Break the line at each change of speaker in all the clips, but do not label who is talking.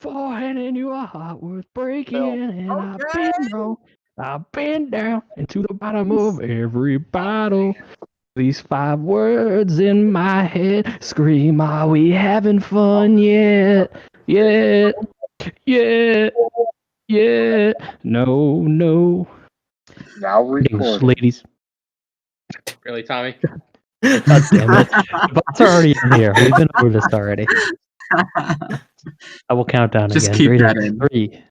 forehand in your heart worth breaking,
Bill.
and I've been wrong. I've been down into the bottom of every bottle. These 5 words in my head scream, are we having fun yet? Yet? Yet? Yet? No, no.
Now
Greetings,
recording.
ladies.
Really, Tommy?
God damn it. The bots are already in here. We've been over this already. I will count down
Just
again.
keep
Greetings.
that in.
3,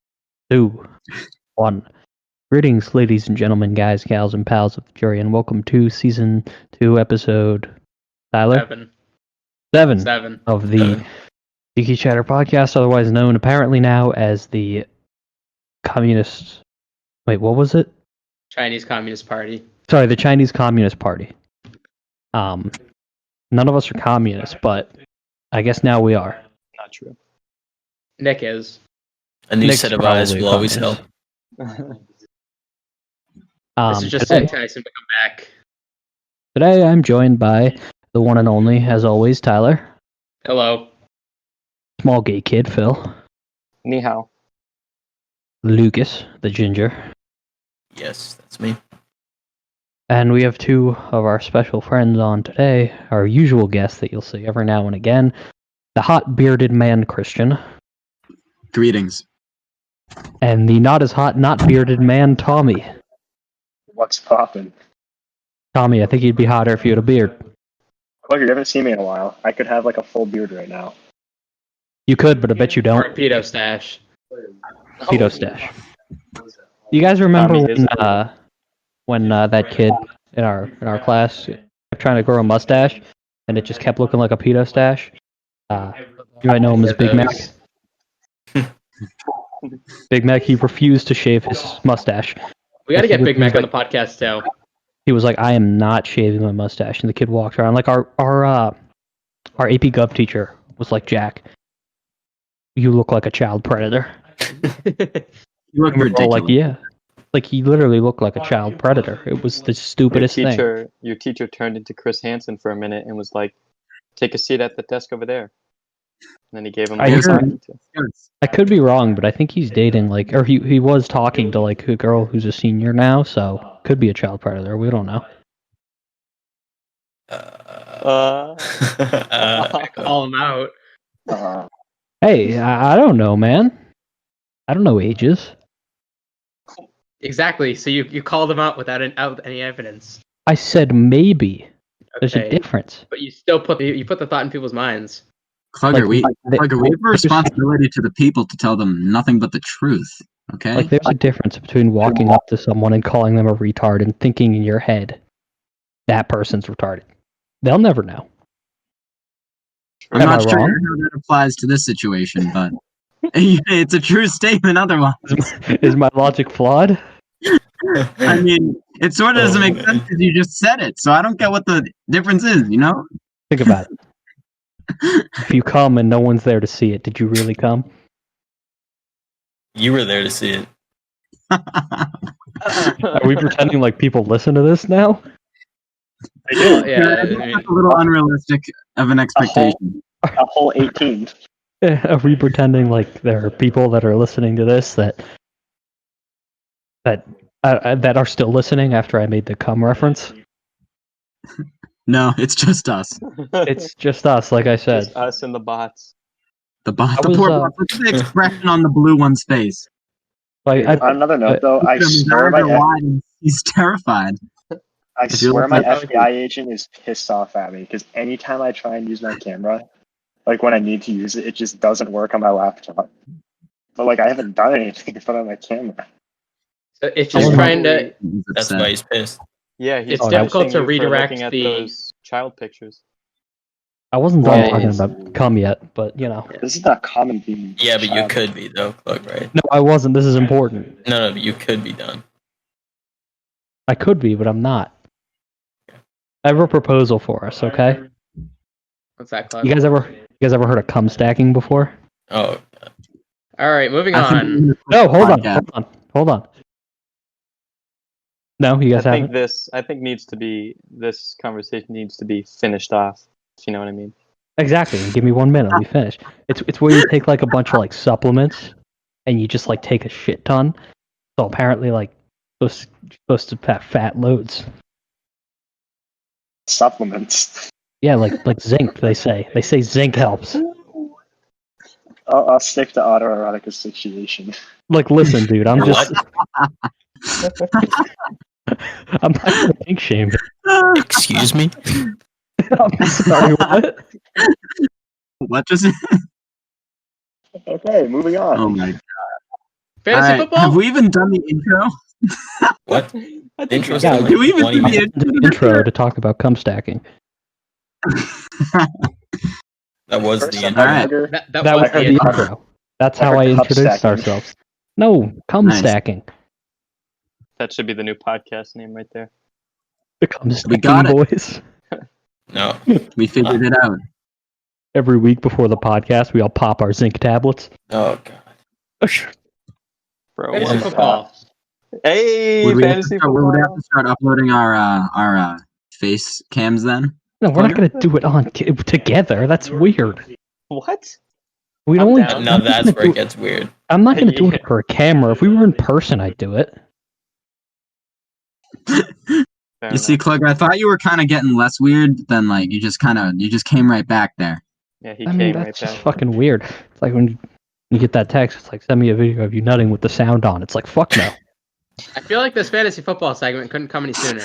2, 1. Greetings, ladies and gentlemen, guys, gals, and pals of the jury, and welcome to Season 2, Episode... Tyler? 7 of the Geeky Chatter podcast, otherwise known apparently now as the Communist... Wait, what was it?
Chinese Communist Party.
Sorry, the Chinese Communist Party. None of us are communists, but I guess now we are.
Not true.
Nick is.
A new
Nick's
set of eyes
probably
will always
communist.
help.
This is just
Today,
enticing to come back.
today I'm joined by the one and only, as always, Tyler.
Hello.
Small gay kid, Phil.
Ni hao.
Lucas, the ginger.
Yes, that's me.
And we have 2 of our special friends on today, our usual guests that you'll see every now and again. The hot bearded man, Christian.
Greetings.
And the not as hot, not bearded man, Tommy.
What's poppin'?
Tommy, I think you'd be hotter if you had a beard.
Look, you haven't seen me in a while. I could have like a full beard right now.
You could, but I bet you
Or a
don't.
pedo stash.
Pedo stash. You guys remember
Tommy is
when that kid in our class kept trying to grow a mustache, and it just kept looking like a pedo stash? You might know him as Big Mac. Big Mac, he refused to shave his mustache.
We gotta get Big Mac on the podcast, too.
He was like, I am not shaving my mustache. And the kid walked around. Like, our AP Gov teacher was like, Jack, you look like a child predator.
You look
And we were all
ridiculous.
like, yeah. Like, he literally looked like a child predator. It was the stupidest thing.
Your teacher turned into Chris Hansen for a minute and was like, take a seat at the desk over there. And then he gave him
I
a
hear-
talking to.
I could be wrong, but I think he's dating, like, or he was talking to, like, a girl who's a senior now, so could be a child predator. We don't know.
Call him out.
Hey, I don't know, man. I don't know ages.
Exactly. So you called him out without any evidence.
I said maybe. There's a
Okay.
difference.
But you still put the thought in people's minds.
Clugger, we
they-
have a responsibility to the people to tell them nothing but the truth. Okay?
Like, there's a difference between walking up to someone and calling them a retard and thinking in your head, that person's retarded. They'll never know.
I'm
Am
not
I
sure
wrong?
how that applies to this situation, but it's a true statement otherwise.
Is my logic flawed?
I mean, it sort of doesn't make sense because you just said it, so I don't get what the difference is, you know?
Think about it. If you come and no one's there to see it, did you really come?
You were there to see it.
Are we pretending like people listen to this now?
Yeah. I mean,
That's a little unrealistic of an expectation.
A whole 18.
Are we pretending like there are people that are listening to this that are still listening after I made the cum reference?
No, it's just us.
It's just us, like I said.
Just us and the bots.
The
I
poor
was,
bot. Look at the expression on the blue one's face.
Like,
On another note, though, I
Look at him, his
swear
eyes
my
are wide and he's terrified.
I
If you
swear
look
my
like-
FBI agent is pissed off at me because anytime I try and use my camera, like when I need to use it, it just doesn't work on my laptop. But like I haven't done anything in front of my camera.
so it's just
Oh,
trying to.
He's
That's
upset.
why he's pissed.
Yeah, he's
It's difficult to
punishing you for
redirect
looking at
the-
those child pictures.
I wasn't done
Yeah,
talking
it's-
about cum yet, but you know.
This is not common theme.
Yeah, but you could be though, Clug, right?
No, I wasn't. This is important.
No, but you could be done.
I could be, but I'm not. I have a proposal for us, okay?
What's that, Club?
You guys ever heard of cum stacking before?
Oh,
All right, moving
I think
on.
No, hold on,
Podcast.
hold on. No, you guys
I think
haven't.
this conversation needs to be finished off. If you know what I mean.
Exactly. And give me 1 minute. Let me finish. It's where you take like a bunch of like supplements, and you just like take a shit ton. So apparently, like supposed to have fat loads.
Supplements.
Yeah, like zinc. They say zinc helps.
I'll stick to autoerotic asphyxiation.
Like, listen, dude. I'm
Or
just. I'm not gonna kink shame.
Excuse me?
I'm sorry. What?
What just?
Okay, moving on.
Oh my god!
Fantasy
Alright,
football?
have we even done the intro?
What?
I think
Intro's
we
Yeah,
done
do we
like
even
20
do the
minutes.
Intro to talk about cum stacking.
That was
First
the
up,
intro.
All right.
Hunger.
That
That
was
was
the
the
intro.
intro. That's
I
how
heard
I
cup
introduced
stacking.
ourselves. No, cum
Nice.
stacking.
That should be the new podcast name right there.
The cum stacking
got it.
boys.
No.
We figured it out.
Every week before the podcast, we all pop our zinc tablets.
Oh god.
Bro,
Fantasy
what?
football.
Hey,
Would we have to
fantasy
start, would we have
football.
to start uploading our face cams then?
No, we're not going to do it on together. That's weird.
What?
We'd
I'm
only.
down.
Now
I'm not
that's
gonna
where it
do
gets weird.
I'm not going to do
Yeah.
it for a camera. If we were in person, I'd do it.
Fair
You see,
enough.
Clugger, I thought you were kind of getting less weird than like you just came right back there.
Yeah, he
I mean,
came
that's
right
just
back.
fucking weird. It's like when you get that text, it's like, send me a video of you nutting with the sound on. It's like, fuck no.
I feel like this fantasy football segment couldn't come any sooner.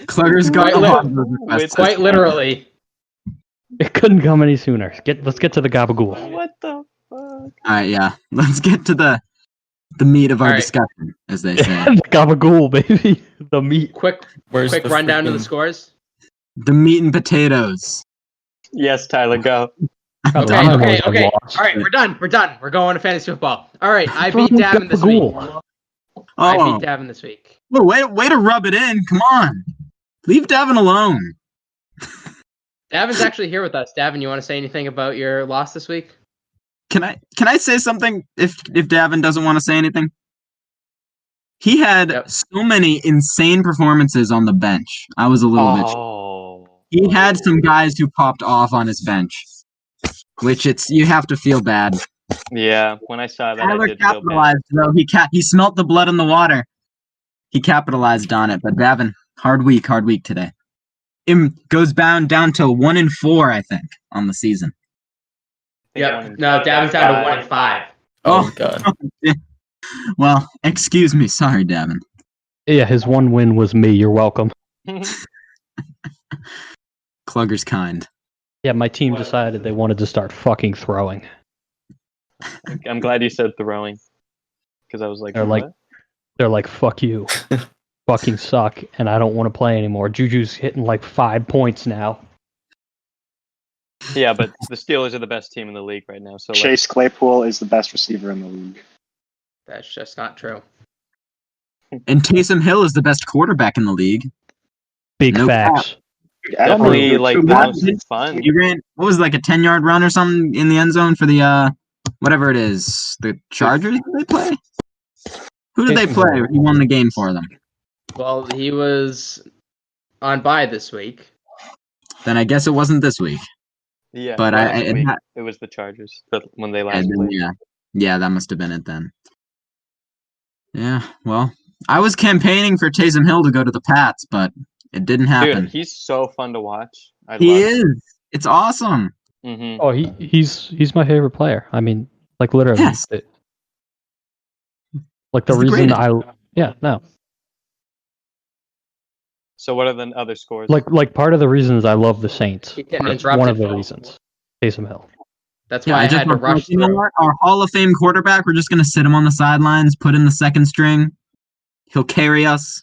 Clugger's got
Quite
a
lit-
lot of those requests.
Quite literally.
It couldn't come any sooner. Let's get to the gabagool.
What the fuck?
All right, yeah. Let's get to the meat of our
All right.
discussion, as they say.
The gabagool, baby. The meat.
Quick
Where's the
rundown of the
freaking-
scores.
The meat and potatoes.
Yes, Tyler, go.
God,
Okay,
I'm
okay,
always
okay.
lost.
All right, we're done. We're going to fantasy football. All right, I beat
Fucking
Davin this week.
gabagool.
I
Oh,
beat Davin this week.
well, way to rub it in. Come on, leave Devin alone.
Davin's actually here with us. Davin, you want to say anything about your loss this week?
Can I say something? If Davin doesn't want to say anything, he had
Yep.
so many insane performances on the bench. I was a little bit.
Oh.
He had some guys who popped off on his bench, which you have to feel bad.
Yeah, when I saw that, I
Tyler
did feel bad.
capitalized though. He smelt the blood in the water. He capitalized on it. But Davin, hard week today. Goes down to 1-4, I think, on the season.
Yep. No, Davin's down to 1 and 5.
Oh,
Oh.
god.
Well, excuse me, sorry, Davin.
Yeah, his one win was me. You're welcome.
Clugger's kind.
Yeah, my team decided they wanted to start fucking throwing.
I'm glad you said throwing, because I was like,
They're like,
what?
they're like, fuck you. Fucking suck, and I don't want to play anymore. Juju's hitting like 5 points now.
Yeah, but the Steelers are the best team in the league right now. So like,
Chase Claypool is the best receiver in the league.
That's just not true.
And Taysom Hill is the best quarterback in the league.
Big
No
facts.
definitely like the
What?
most fun.
He ran, what was it, like a 10-yard run or something in the end zone for the whatever it is, the Chargers they play? Who did they play? He won the game for them.
Well, he was on bye this week.
Then I guess it wasn't this week.
Yeah,
But
last
it
week,
ha-
it was the Chargers when they last
And then,
played.
yeah, that must have been it then. Yeah, well, I was campaigning for Taysom Hill to go to the Pats, but it didn't happen.
Dude, he's so fun to watch.
He is. It's awesome.
Mm-hmm.
Oh, he's my favorite player. I mean, like literally.
Yes.
Like the
He's the
reason
greatest.
So what are the other scores?
like part of the reasons I love the Saints.
Keep getting
One
interrupted,
of the
Phil.
reasons. Taysom Hill.
That's
Yeah,
why I
just
had to
want-
rush
you know
through.
what? Our Hall of Fame quarterback, we're just going to sit him on the sidelines, put in the second string. He'll carry us.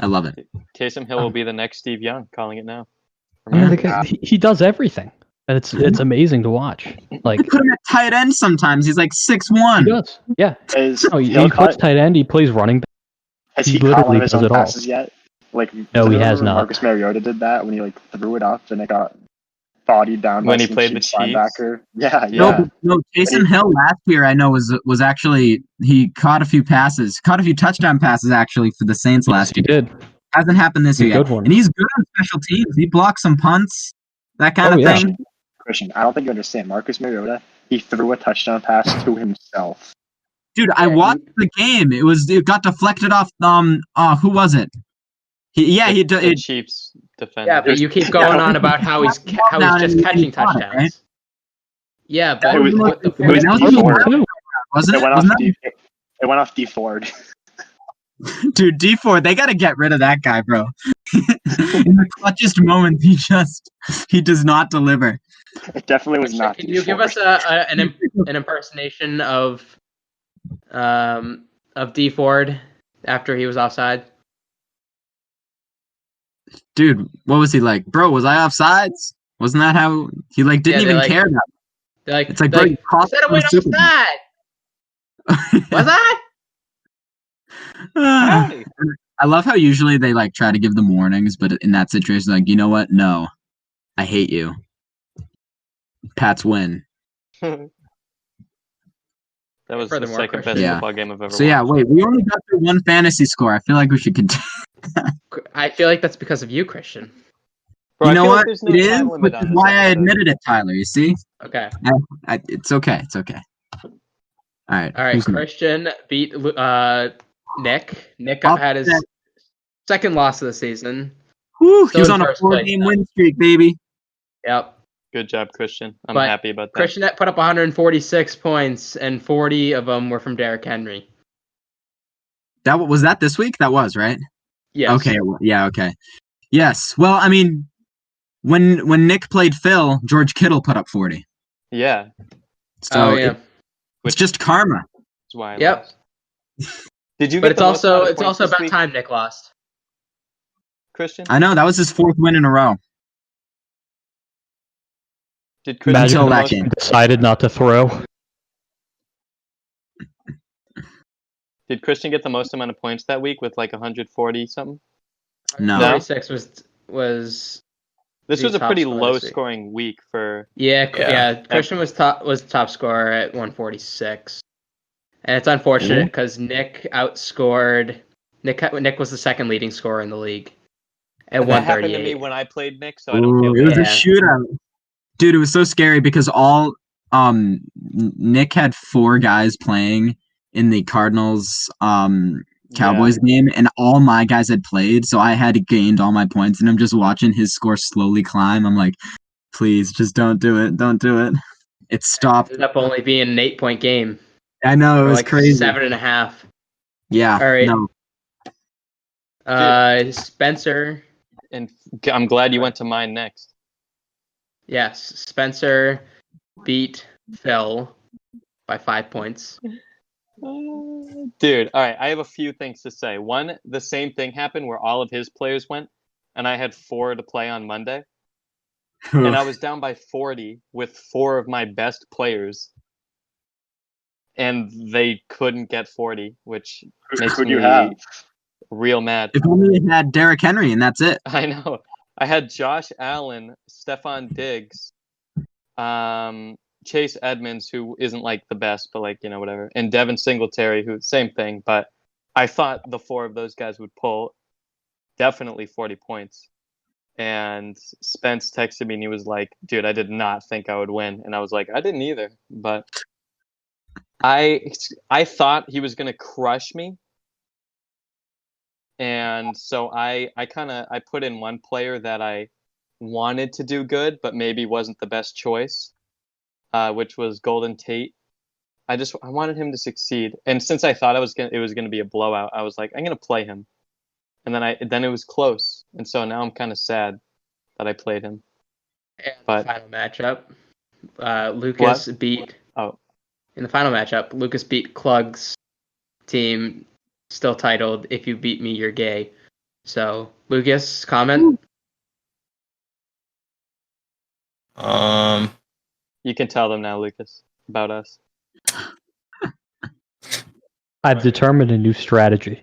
I love it.
Taysom Hill will be the next Steve Young, calling it now.
I mean,
Yeah.
the guy, he does everything, and it's amazing to watch. Like
They put him at tight end sometimes. He's like 6'1".
he does. Yeah.
Is
No, he
Hill
plays
caught,
tight end. He plays running back.
has
he
he caught
literally
one of his
does
own
it all.
passes yet? Like,
No, he
remember
has
when
not.
Marcus Mariota did that when he like threw it up and it got bodied down by
When he
some
played the
cheap
Chiefs?
linebacker. Yeah,
Yeah.
No, Taysom Hill last year I know was actually he caught a few touchdown passes actually for the Saints last
He
year.
did.
Hasn't happened this
A
year yet.
good one.
And he's good on special teams. He blocks some punts. that kind
Oh,
of
yeah.
thing.
Christian, I don't think you understand. Marcus Mariota, he threw a touchdown pass to himself.
Dude, I
Yeah,
watched the game. It got deflected off. Who was it?
The Chiefs defender.
Yeah, but you keep going on about how he's just catching touchdowns.
Right?
Yeah,
It
but
was-
what the
it was
point?
D Ford.
Wasn't it?
It went
Wasn't
off
that-
D. It went off D Ford.
Dude, D4, they gotta get rid of that guy, bro. In the clutchest moment, he does not deliver.
It definitely was
Christian,
not.
can
D
you give
Ford.
us an impersonation of D Ford after he was offside?
Dude, what was he like? Bro, was I offsides? Wasn't that how he didn't
Yeah,
even care about it?
They're like,
It's like, bro, you
I
cost
said I
me
went
Super Bowl.
offside. Was I?
Hey.
I love how usually they try to give them warnings, but in that situation, you know what? No, I hate you. Pats win.
That was the
Furthermore,
second best
Christian-
Yeah.
football game I've ever
So yeah,
watched.
wait, we only got through one fantasy score. I feel like we should continue.
I feel like that's because of you, Christian.
Bro,
You
I
know
feel like
what?
there's no
It is,
time limit
which
on
is
this
why I
episode.
admitted it, Tyler. You see?
Okay.
It's okay. It's okay. All right.
All right.
who's next?
Christian beat Nick. Nick
Upset.
had his second loss of the season.
Whew, he
Still
was
in
on a
first place,
4-game
though.
win streak, baby.
Yep.
Good job, Christian. I'm
But
happy about that.
Christian put up 146 points, and 40 of them were from Derrick Henry.
Was that this week? That was, right?
Yes.
Okay. Yeah. Okay. Yes. Well, I mean, when Nick played Phil, George Kittle put up 40.
Yeah,
So
Oh yeah.
it's just karma.
that's why I
Yep.
lost. Did you?
But
get
it's
the most amount
also
of
it's
points
also
this
about
week,
time Nick lost.
Christian?
I know that was his 4th win in a row.
Did Christian
Imagine
get the
that
most?
game.
Decided not to throw.
Did Christian get the most amount of points that week with 140 something?
No.
46 was
This
The
was a
top
pretty
scorer
low
this week.
scoring week for.
yeah. Christian was top scorer at 146, and it's unfortunate because Nick outscored Nick was the second leading scorer in the league at
That happened to
138.
me when I played Nick, so I don't feel
Ooh, it was
bad.
a shootout. Dude, it was so scary because Nick had 4 guys playing in the Cardinals Cowboys game, and all my guys had played, so I had gained all my points, and I'm just watching his score slowly climb. I'm like, please, just don't do it. Don't do it. It stopped.
Ended up only being an 8-point game.
I know, it
Or
was crazy.
7.5.
Yeah.
All right.
No.
Spencer.
And I'm glad you went to mine next.
Yes, Spencer beat Phil by 5 points.
Dude, all right. I have a few things to say. One, the same thing happened where all of his players went, and I had 4 to play on Monday, and I was down by 40 with 4 of my best players, and they couldn't get 40, which makes
Who do you
me
have?
real mad.
If only it had Derrick Henry, and that's it.
I know. I had Josh Allen, Stephon Diggs, Chase Edmonds, who isn't the best, but whatever, and Devin Singletary, who same thing. But I thought the 4 of those guys would pull definitely 40 points. And Spence texted me and he was like, "Dude, I did not think I would win," and I was like, "I didn't either." But I thought he was gonna crush me. And so I put in one player that I wanted to do good, but maybe wasn't the best choice, which was Golden Tate. I wanted him to succeed, and since I thought it was gonna be a blowout, I was like, I'm gonna play him, and then it was close, and so now I'm kind of sad that I played him.
And
But-
the final matchup, Lucas beat.
Oh.
In the final matchup, Lucas beat Klug's team, still titled "If You Beat Me, You're Gay." So, Lucas, comment.
You can tell them now, Lucas, about us.
I've determined a new strategy.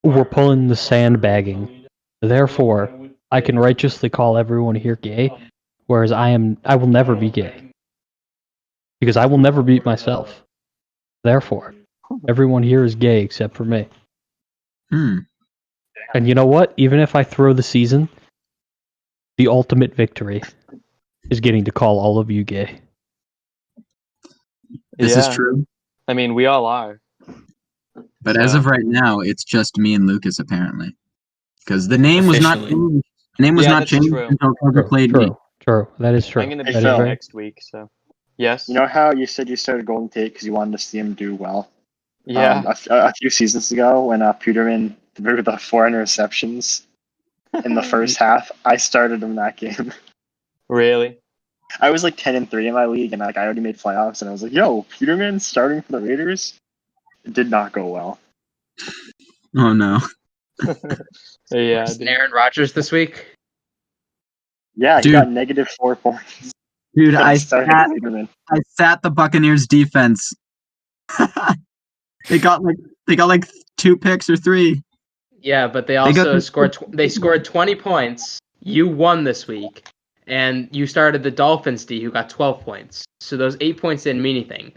We're pulling the sandbagging. Therefore, I can righteously call everyone here gay, whereas I will never be gay. Because I will never beat myself. Therefore, everyone here is gay except for me. And you know what? Even if I throw the season, the ultimate victory. is getting to call all of you gay.
This is true.
I mean, we all are.
But as of right now, it's just me and Lucas apparently, because the name was not
Officially.
changed. The name was
Yeah,
not
that's
changed
true.
until Trevor played me.
True. That is true.
I'm gonna
Hey,
be
Phil.
here next week, so yes.
You know how you said you started Golden Tate because you wanted to see him do well?
Yeah.
A few seasons ago when Peterman threw the 4 interceptions in the first half, I started him that game.
Really?
I was like 10-3 in my league, and like I already made playoffs, and I was like, "Yo, Peterman starting for the Raiders." It did not go well.
Oh no.
Yeah.
Worse than Aaron Rodgers this week.
Yeah,
Dude.
he got -4 points.
Dude,
I
I
started
sat,
Peterman.
I sat the Buccaneers defense. They got like 2 picks or 3.
Yeah, but they
got
also
the-
scored. They scored 20 points. You won this week, and you started the Dolphins D, who got 12 points. So those 8 points didn't mean anything.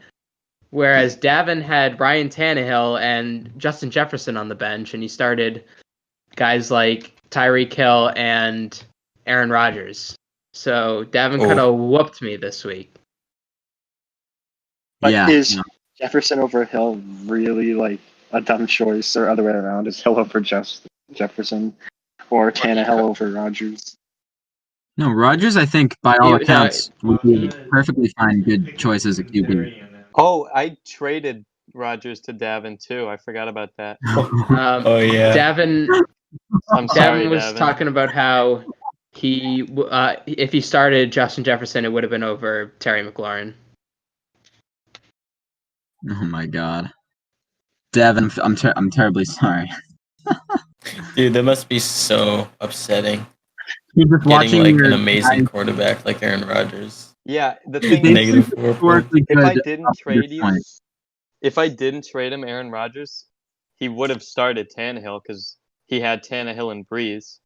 Whereas Davin had Ryan Tannehill and Justin Jefferson on the bench, and he started guys like Tyreek Hill and Aaron Rodgers. So Davin could have whooped me this week.
But
Yeah.
is
no.
Jefferson over Hill really like a dumb choice, or other way around? Is Hill over Jefferson, or Tannehill over Rodgers?
No, Rodgers, I think, by all
No,
accounts, would be perfectly fine good choice as a QB.
Oh, I traded Rodgers to Davin too. I forgot about that.
Oh yeah.
Davin
I'm sorry,
Davin was
Davin.
talking about how if he started Justin Jefferson, it would have been over Terry McLaurin.
Oh my god. Devin, I'm terribly sorry.
Dude, that must be so upsetting.
You're just
Getting
watching
like
your
an amazing
guys
quarterback like Aaron Rodgers.
Yeah, the thing
They
is,
-4 points.
historically
if I
good
didn't
up to
trade
this
you,
point.
if I didn't trade him, Aaron Rodgers, he would have started Tannehill because he had Tannehill and Breeze,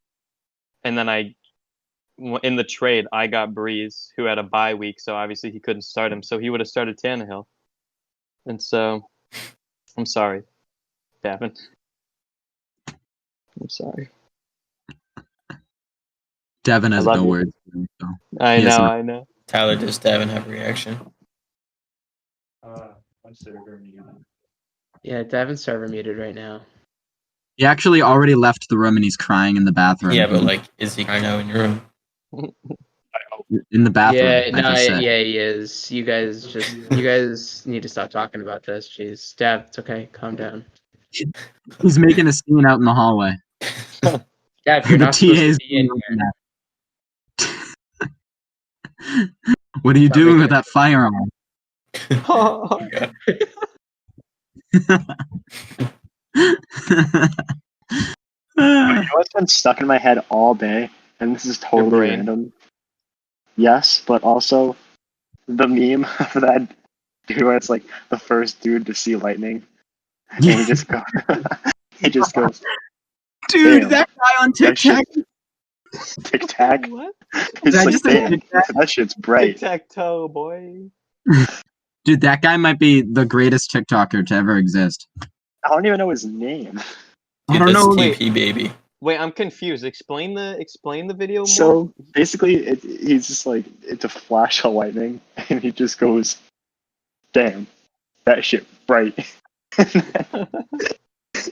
and then in the trade I got Breeze, who had a bye week, so obviously he couldn't start him, so he would have started Tannehill, and so I'm sorry, Davin. I'm sorry.
Devin has
love
no
you.
words. So.
I
He has
know,
no-
I know.
Tyler, does Davin have a reaction?
Yeah, Davin's server muted right now.
He actually already left the room and he's crying in the bathroom.
Yeah, but like, is he crying out in your room?
In the bathroom.
Yeah,
I just said.
yeah, he is. You guys need to stop talking about this. Jeez, Dav, it's okay. Calm down.
He's making a scene out in the hallway.
Dav, you're
The
not supposed to
TA's
be in here.
What are you
Stop
doing
making
with
it-
that firearm?
Oh,
God.
You know what's been stuck in my head all day, and this is totally
brain?
random. Yes, but also the meme of that dude where it's like the first dude to see lightning, and he just goes,
Dude,
damn,
that guy on TikTok.
Tic Tac.
What?
He's
Did I
like,
just say
damn,
Tic Tac?
that shit's bright.
Tic-tac-toe, boy.
Dude, that guy might be the greatest TikToker to ever exist.
I don't even know his name.
I
Dude,
don't
that's
know.
TP baby.
Wait, I'm confused. Explain the video more.
So basically, he's just like, it's a flash of lightning, and he just goes, damn, that shit bright.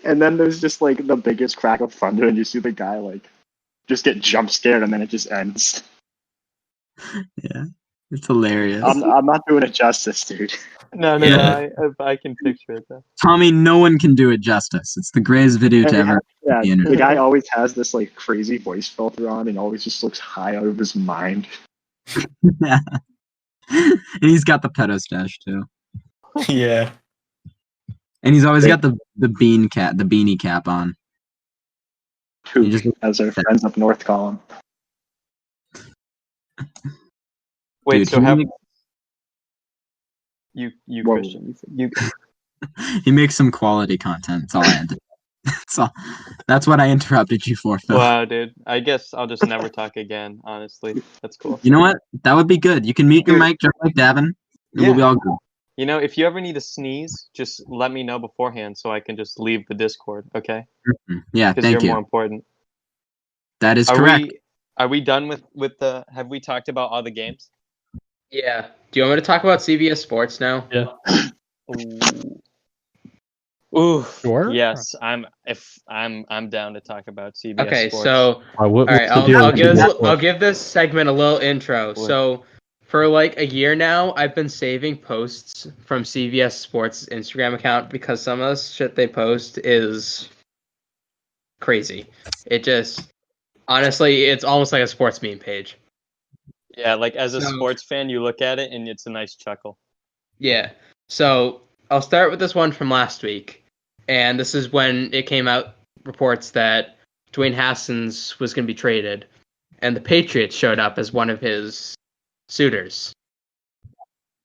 And then there's just like the biggest crack of thunder, and you see the guy like just get jump scared, and then it just ends.
Yeah, it's hilarious.
I'm not doing it justice, dude.
No,
Yeah.
I can picture it though.
Tommy, no one can do it justice. It's the greatest video to ever.
Yeah,
the internet.
the guy always has this like crazy voice filter on, and always just looks high out of his mind.
Yeah. And he's got the pedo stash too.
Yeah.
And he's always got the beanie cap on.
Poop,
He just-
as our friends up north call him.
Wait,
Dude,
so
he
have
makes-
you
Whoa.
Christian? You
He makes some quality content. That's all I had to. That's what I interrupted you for, Phil.
Wow, dude. I guess I'll just never talk again. Honestly, that's cool.
You know what? That would be good. You can mute your mic just like Davin. And we'll be all good.
You know, if you ever need to sneeze, just let me know beforehand so I can just leave the Discord. Okay?
Yeah,
Because
thank
you're
you.
more important.
That is
Are
correct.
Are we done with the? Have we talked about all the games?
Yeah. Do you want me to talk about CBS Sports now?
Yeah.
Ooh.
Sure.
Yes, I'm down to talk about CBS
Okay,
Sports.
so
All
all right,
what's the deal with CBS
I'll
Sports?
give this segment a little intro.
What?
So, for like a year now, I've been saving posts from CBS Sports Instagram account because some of the shit they post is crazy. It just honestly, it's almost like a sports meme page.
Yeah, like as a
So-
sports fan, you look at it and it's a nice chuckle.
Yeah. So I'll start with this one from last week, and this is when it came out reports that Dwayne Haskins was going to be traded, and the Patriots showed up as one of his suitors.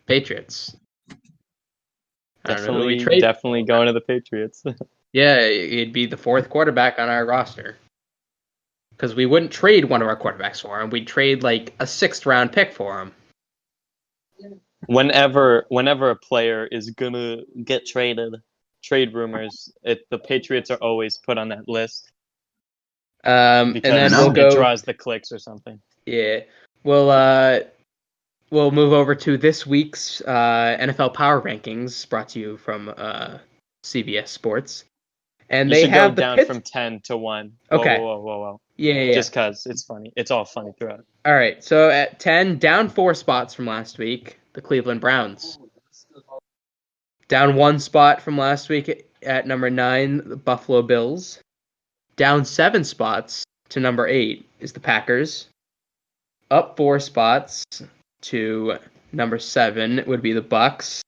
Patriots. I don't know who we trade.
Definitely going to the Patriots.
Yeah, he'd be the fourth quarterback on our roster. Because we wouldn't trade one of our quarterbacks for him. We'd trade like a 6th round pick for him.
Whenever a player is gonna get traded, trade rumors, the Patriots are always put on that list
And
because
then
it draws the clicks or something.
Yeah, we'll move over to this week's NFL Power Rankings, brought to you from CBS Sports, and they have
go down from 10 to 1.
Okay.
Whoa.
Yeah.
Just cause it's funny. It's all funny throughout.
All right, so at 10, down 4 spots from last week, the Cleveland Browns. Down 1 spot from last week at number 9, the Buffalo Bills. Down 7 spots to number 8 is the Packers. Up 4 spots to number 7 would be the Bucks.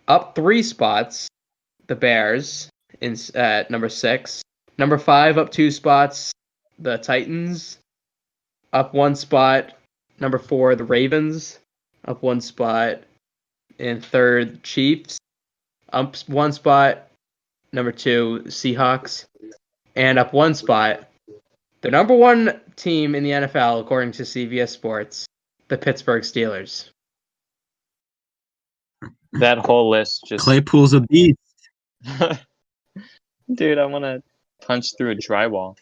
Up 3 spots, the Bears at number 6. Number 5, up 2 spots, the Titans. Up 1 spot, number 4, the Ravens. Up 1 spot in 3rd, Chiefs. Up 1 spot, number 2, Seahawks. And up 1 spot, the number 1 team in the NFL, according to CBS Sports, the Pittsburgh Steelers.
That whole list just
Claypool's a beast.
Dude, I want to punch through a drywall.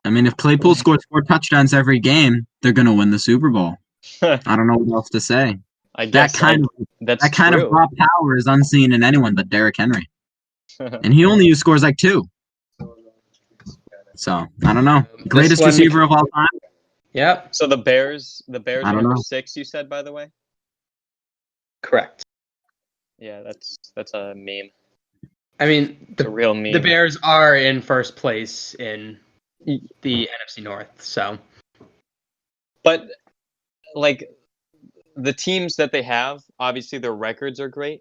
I mean, if Claypool scores 4 touchdowns every game, they're gonna win the Super Bowl. I don't know what else to say.
I guess
that kind of raw power is unseen in anyone but Derrick Henry, and he only scores like 2. So I don't know. Greatest receiver of all time.
Yep.
So the Bears are number
know.
6. You said, by the way.
Correct.
Yeah, that's a meme.
I mean,
It's a real meme.
The Bears are in first place in the NFC North, so.
But like the teams that they have, obviously their records are great,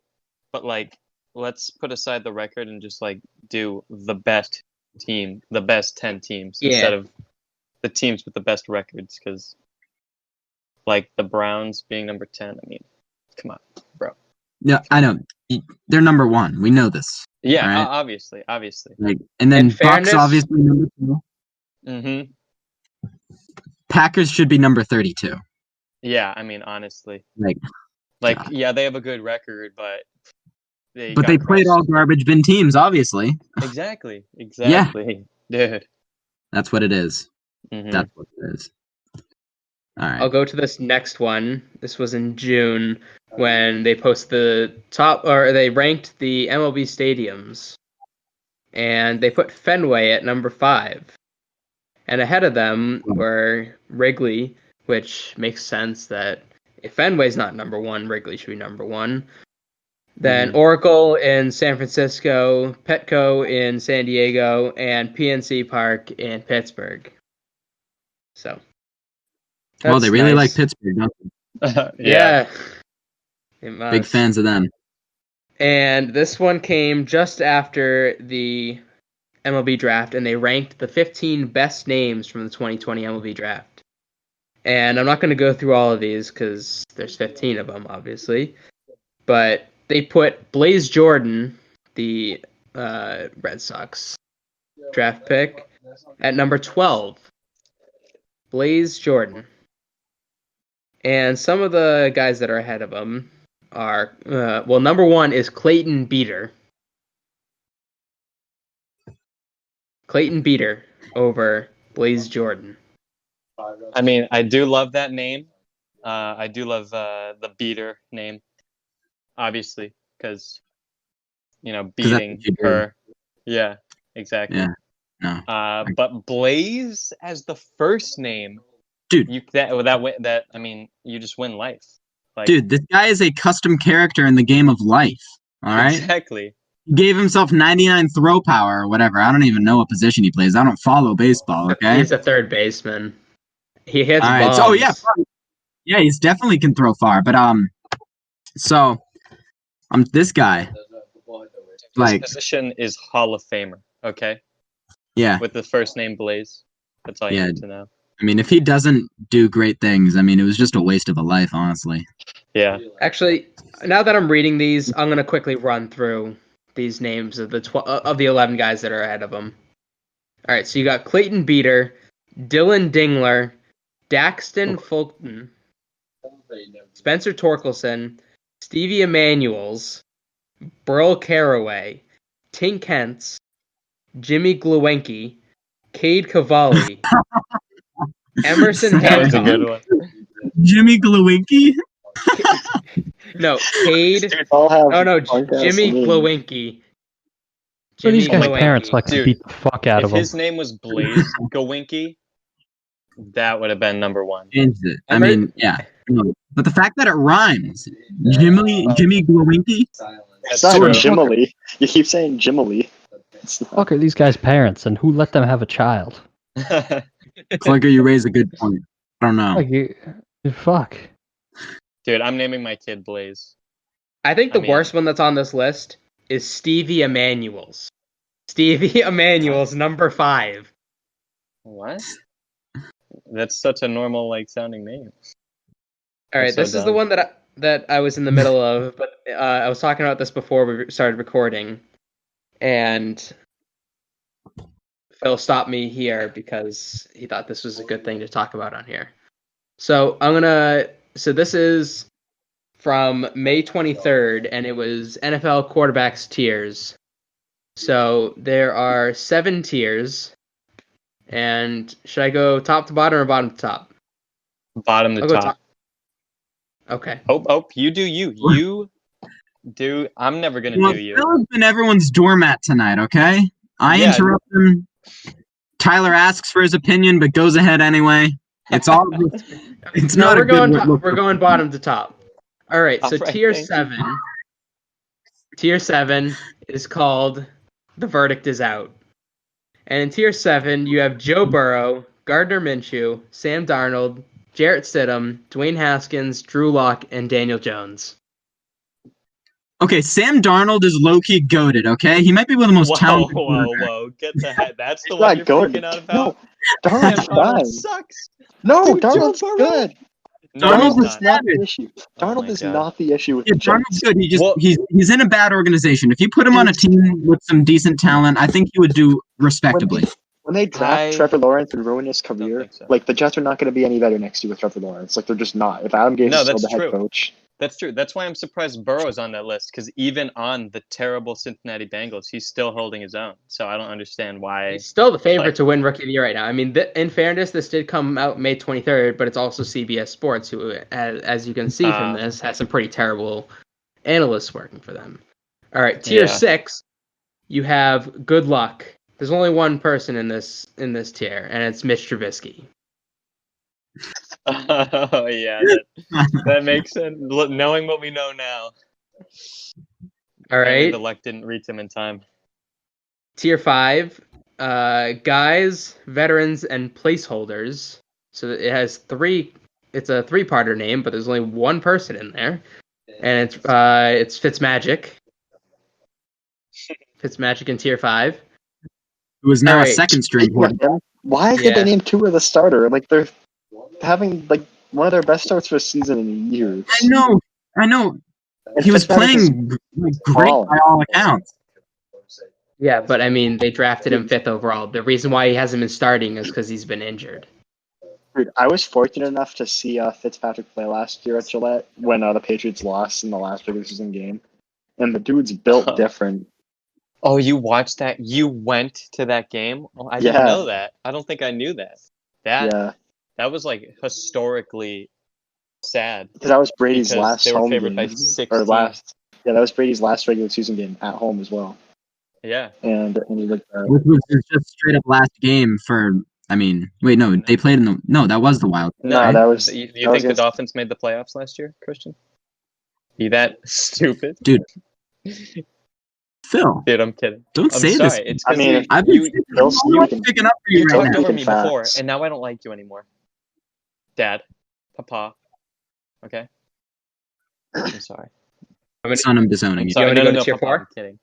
but like let's put aside the record and just like do the best team, the best 10 teams instead of the teams with the best records, because like the Browns being number 10, I mean, come on, bro.
Yeah, I know. They're number 1. We know this.
Yeah,
right?
obviously.
Like, and then Bucks obviously number 2.
Mm-hmm.
Packers should be number 32.
Yeah, I mean, honestly.
Like God.
Yeah, they have a good record, but they
played all garbage bin teams, obviously.
Exactly.
Yeah.
Dude.
That's what it is.
Mm-hmm.
That's what it is. All right.
I'll go to this next one. This was in June when they posted they ranked the MLB stadiums, and they put Fenway at number 5. And ahead of them were Wrigley, which makes sense that if Fenway's not number 1, Wrigley should be number 1. Then Oracle in San Francisco, Petco in San Diego, and PNC Park in Pittsburgh. So.
Well, they really like Pittsburgh, don't
they?
Yeah.
Big fans of them.
And this one came just after the MLB draft, and they ranked the 15 best names from the 2020 MLB draft. And I'm not going to go through all of these because there's 15 of them, obviously. But they put Blaze Jordan, the Red Sox draft pick, at number 12. Blaze Jordan. And some of the guys that are ahead of him are, number 1 is Clayton Beeter. Clayton Beeter over Blaze Jordan.
I mean, I do love that name. I do love the beater name, obviously, because beating her. Yeah, exactly.
Yeah, no.
But Blaze as the first name,
dude,
you just win life. Like,
dude, this guy is a custom character in the game of life. All right,
exactly.
He gave himself 99 throw power or whatever. I don't even know what position he plays. I don't follow baseball. Okay,
He's a third baseman. He hits
all right.
bombs.
So yeah, he's definitely can throw far. But so this guy.
His position is Hall of Famer. Okay.
Yeah.
With the first name Blaze. That's all you need to know.
I mean, if he doesn't do great things, I mean, it was just a waste of a life, honestly.
Yeah.
Actually, now that I'm reading these, I'm gonna quickly run through these names of the 11 guys that are ahead of him. All right, so you got Clayton Beater, Dylan Dingler, Daxton Fulton, Spencer Torkelson, Stevie Emanuels, Burl Caraway, Tink Hentz, Jimmy Gluenke, Cade Cavalli, Emerson
That was a
Hancock.
good one.
Jimmy Glowinky?
No, Cade. Jimmy Glowinky.
So these guys' parents like to beat the fuck out of him.
If his name was Blaze Glowinky, that would have been number one.
Changed it. I mean, yeah. But the fact that it rhymes, Jimmy Glowinky?
It's not Jimily. You keep saying Jimily.
Fuck are these guys' parents, and who let them have a child?
Clunker, you raise a good point. I don't know.
Fuck.
Dude, I'm naming my kid Blaze.
I think the worst one that's on this list is Stevie Emanuels. Stevie Emanuels, number 5.
What? That's such a normal, sounding name.
All right, this is the one that I was in the middle of, but I was talking about this before we started recording, and Phil stopped me here because he thought this was a good thing to talk about on here. So So this is from May 23rd, and it was NFL quarterbacks tiers. So there are 7 tiers, and should I go top to bottom or bottom to top?
Bottom to top.
Okay.
Oh, you do you. You do. I'm never gonna do you.
Phil's been everyone's doormat tonight, okay? I interrupt him. Tyler asks for his opinion, but goes ahead anyway. It's all. It's not.
We're going bottom to top. All right. So tier 7. Tier 7 is called "The Verdict Is Out," and in tier 7 you have Joe Burrow, Gardner Minshew, Sam Darnold, Jarrett Stidham, Dwayne Haskins, Drew Lock, and Daniel Jones.
Okay, Sam Darnold is low-key goated, okay? He might be one of the most talented.
Whoa. Get the head. That's the one you're freaking out about?
No, Darnold
sucks.
No, dude, Darnold's good.
Darnold
is not the issue. Darnold is not the issue with the
Darnold's good. He's in a bad organization. If you put him on a team with some decent talent, I think he would do respectably.
When they draft Trevor Lawrence and ruin his career, the Jets are not going to be any better next year with Trevor Lawrence. They're just not. If Adam Gase is still the head coach.
That's true. That's why I'm surprised Burrow's on that list, because even on the terrible Cincinnati Bengals, he's still holding his own. So I don't understand why.
He's still the favorite to win Rookie of the Year right now. I mean, in fairness, this did come out May 23rd, but it's also CBS Sports, who, as you can see from this, has some pretty terrible analysts working for them. All right, tier 6, you have good luck. There's only one person in this tier, and it's Mitch Trubisky.
Oh yeah, that makes sense. Knowing what we know now.
All right.
The luck didn't reach him in time.
Tier 5, guys, veterans, and placeholders. So it has 3. It's a 3-parter name, but there's only one person in there, and it's Fitzmagic. Fitzmagic in tier 5.
Who is now a second string quarterback.
Why did they name Tua the starter? They're having one of their best starts for a season in years.
I know. He was playing great by all accounts.
Yeah, but I mean, they drafted him 5th overall. The reason why he hasn't been starting is because he's been injured.
Dude, I was fortunate enough to see Fitzpatrick play last year at Gillette when the Patriots lost in the last regular season game, and the dude's built different.
Oh, you watched that? You went to that game? Oh, I didn't know that. I don't think I knew that. That was like historically sad.
Because that was Brady's
Because
last
they were
home
favored
game.
by 16.
Or last. Yeah, that was Brady's last regular season game at home as well.
Yeah.
And he looked
Which was just straight up last game for. I mean, wait, no, they played in the. No, that was the Wild.
No,
right?
that was.
You
that
think
was
the
against-
Dolphins made the playoffs last year, Christian? You that stupid?
Dude. Phil,
Dude, I'm kidding.
don't
I'm
say
sorry.
this.
It's
I
because
mean,
I've been
Phil speaking-
picking up for you
you
right
talked
now.
over
Speaking
me before,
facts.
and now I don't like you anymore. Dad, Papa, okay? I'm sorry.
Son, I'm disowning
I'm
you.
sorry.
want to
No,
go
no,
to tier
Papa,
4?
I'm kidding.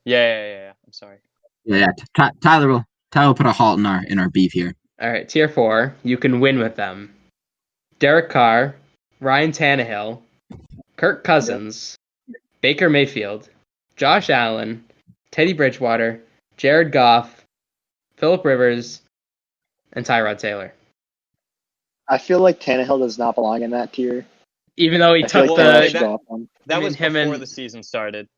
Yeah. I'm sorry.
Yeah. Tyler will put a halt in our beef here.
All right, tier 4. You can win with them. Derek Carr, Ryan Tannehill, Kirk Cousins, Baker Mayfield, Josh Allen, Teddy Bridgewater, Jared Goff, Phillip Rivers, and Tyrod Taylor.
I feel like Tannehill does not belong in that tier.
Even though he
I feel
took
like Tannehill
the
should go off one.
That
I mean,
was
him
before
and-
the season started.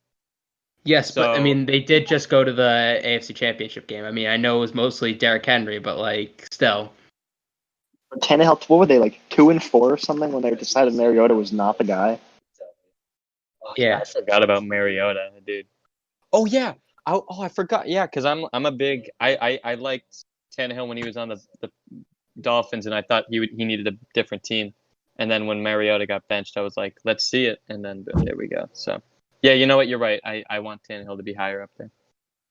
Yes, but I
So-
mean, they did just go to the AFC Championship game. I mean, I know it was mostly Derrick Henry, but like, still.
But Tannehill, what were they, like 2-4 or something when they decided Mariota was not the guy?
Yeah.
I forgot about Mariota, dude. Oh yeah. I forgot. Yeah, because I'm a big. I liked Tannehill when he was on the Dolphins, and I thought he needed a different team. And then when Mariota got benched, I was like, let's see it. And then boom, there we go. So yeah, you know what? You're right. I want Tannehill to be higher up there.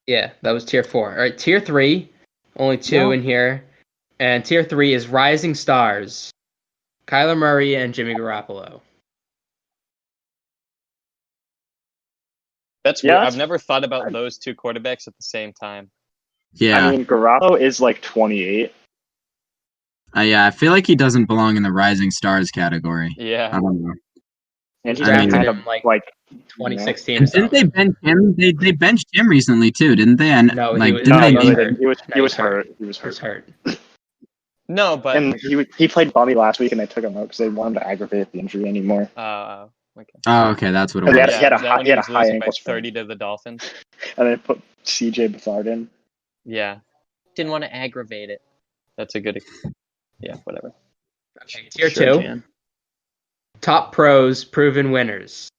Yeah, that was tier 4. All right, tier 3, only 2 in here. And tier 3 is Rising Stars, Kyler Murray and Jimmy Garoppolo.
That's
Yeah,
weird.
that's-
I've never thought about those two quarterbacks at the same time.
Yeah.
I mean, Garoppolo is like 28.
Yeah, I feel like he doesn't belong in the rising stars category. I
Yeah.
don't know.
And he
I mean-
had
him, like,
like
2016 or
And didn't they
something.
bench him? They benched him recently too, didn't they? And
No, he
like,
was-
didn't
No,
they?
no,
he
they
was
didn't. He was
No,
he was hurt. He was
He was
hurt.
hurt.
No, but
And he played bummy last week, and they took him out because they wanted to aggravate the injury anymore.
okay.
Oh, okay, that's what it
He had-
was.
he had a
is that
high-
when
he had a
was
high
losing
ankle
by
sprain.
30 to the Dolphins.
And they put CJ Beathard in.
Yeah. Didn't want to aggravate it. That's a good. Yeah, whatever.
Okay, tier
Sure,
2,
Jan.
Top Pros Proven Winners.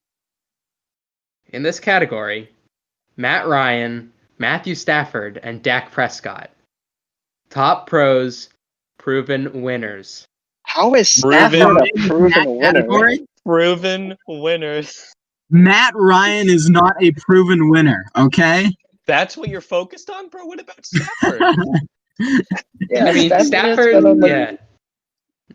In this category, Matt Ryan, Matthew Stafford, and Dak Prescott. Top Pros Proven Winners.
How is
Proven-
Stafford a proven
That
winner?
category?
Proven winners.
Matt Ryan is not a proven winner. Okay.
That's what you're focused on, bro? What about Stafford?
Yeah,
I mean,
Stafford's
Stafford,
been on, like-
yeah.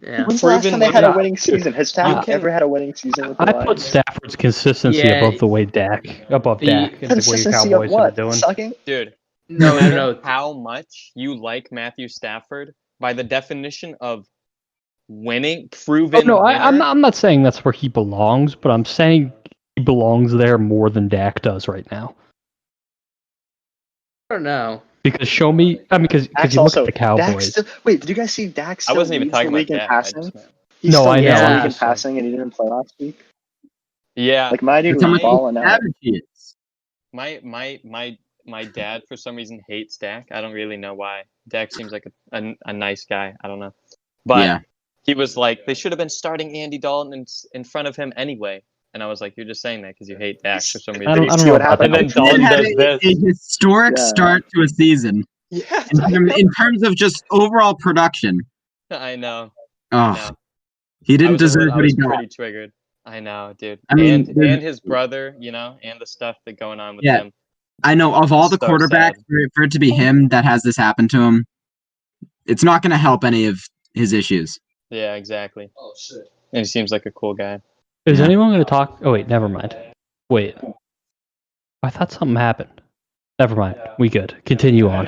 Yeah.
When's the last
Proven
time they had a
winner.
winning season? Has Stafford
can-
ever had a winning season with the
I put
Lions?
Stafford's consistency
Yeah.
above the way Dak, above
The
Dak, and the way your
Consistency
Cowboys
of what?
have been doing.
Sucking?
Dude,
No,
no
no,
matter
no.
how much you like Matthew Stafford, by the definition of winning, proven
Oh, no, I'm
winner,
not. I'm not saying that's where he belongs, but I'm saying he belongs there more than Dak does right now.
I don't know.
Because show me, I mean, because
Dak's
you look
also
at the Cowboys.
Wait, did you guys see Dak
I
still
wasn't even
leads the
talking about
league in
Dak. I
passing?
just meant-
He
No,
still
I
leads
know,
the
I'm
league in
just saying.
passing, and he didn't play last week.
Yeah,
Like my dude
That's how
was
many
balling out.
savage he is.
my dad for some reason hates Dak. I don't really know why. Dak seems like a nice guy. I don't know, but
Yeah.
he was like they should have been starting Andy Dalton in front of him anyway. And I was like, you're just saying that because you hate Dak for some reason.
I
Did
don't,
you
I don't
see
know
what
about
happened?
that.
And then
He
Dalton
had
does this.
a historic
Yeah.
start to a season
Yeah,
in terms of just overall production.
I know.
Oh,
I know.
he
I
didn't
was,
deserve
I
what he
was
got.
pretty triggered. I know, dude.
I mean,
and his brother, and the stuff that going on with
Yeah.
him.
I know of all the
So
quarterbacks,
sad.
for it to be him that has this happen to him, it's not going to help any of his issues.
Yeah, exactly. Oh shit. And he seems like a cool guy.
Is
Yeah.
anyone going to talk? Oh wait, never mind. Wait, I thought something happened. Never mind. We good. Continue on.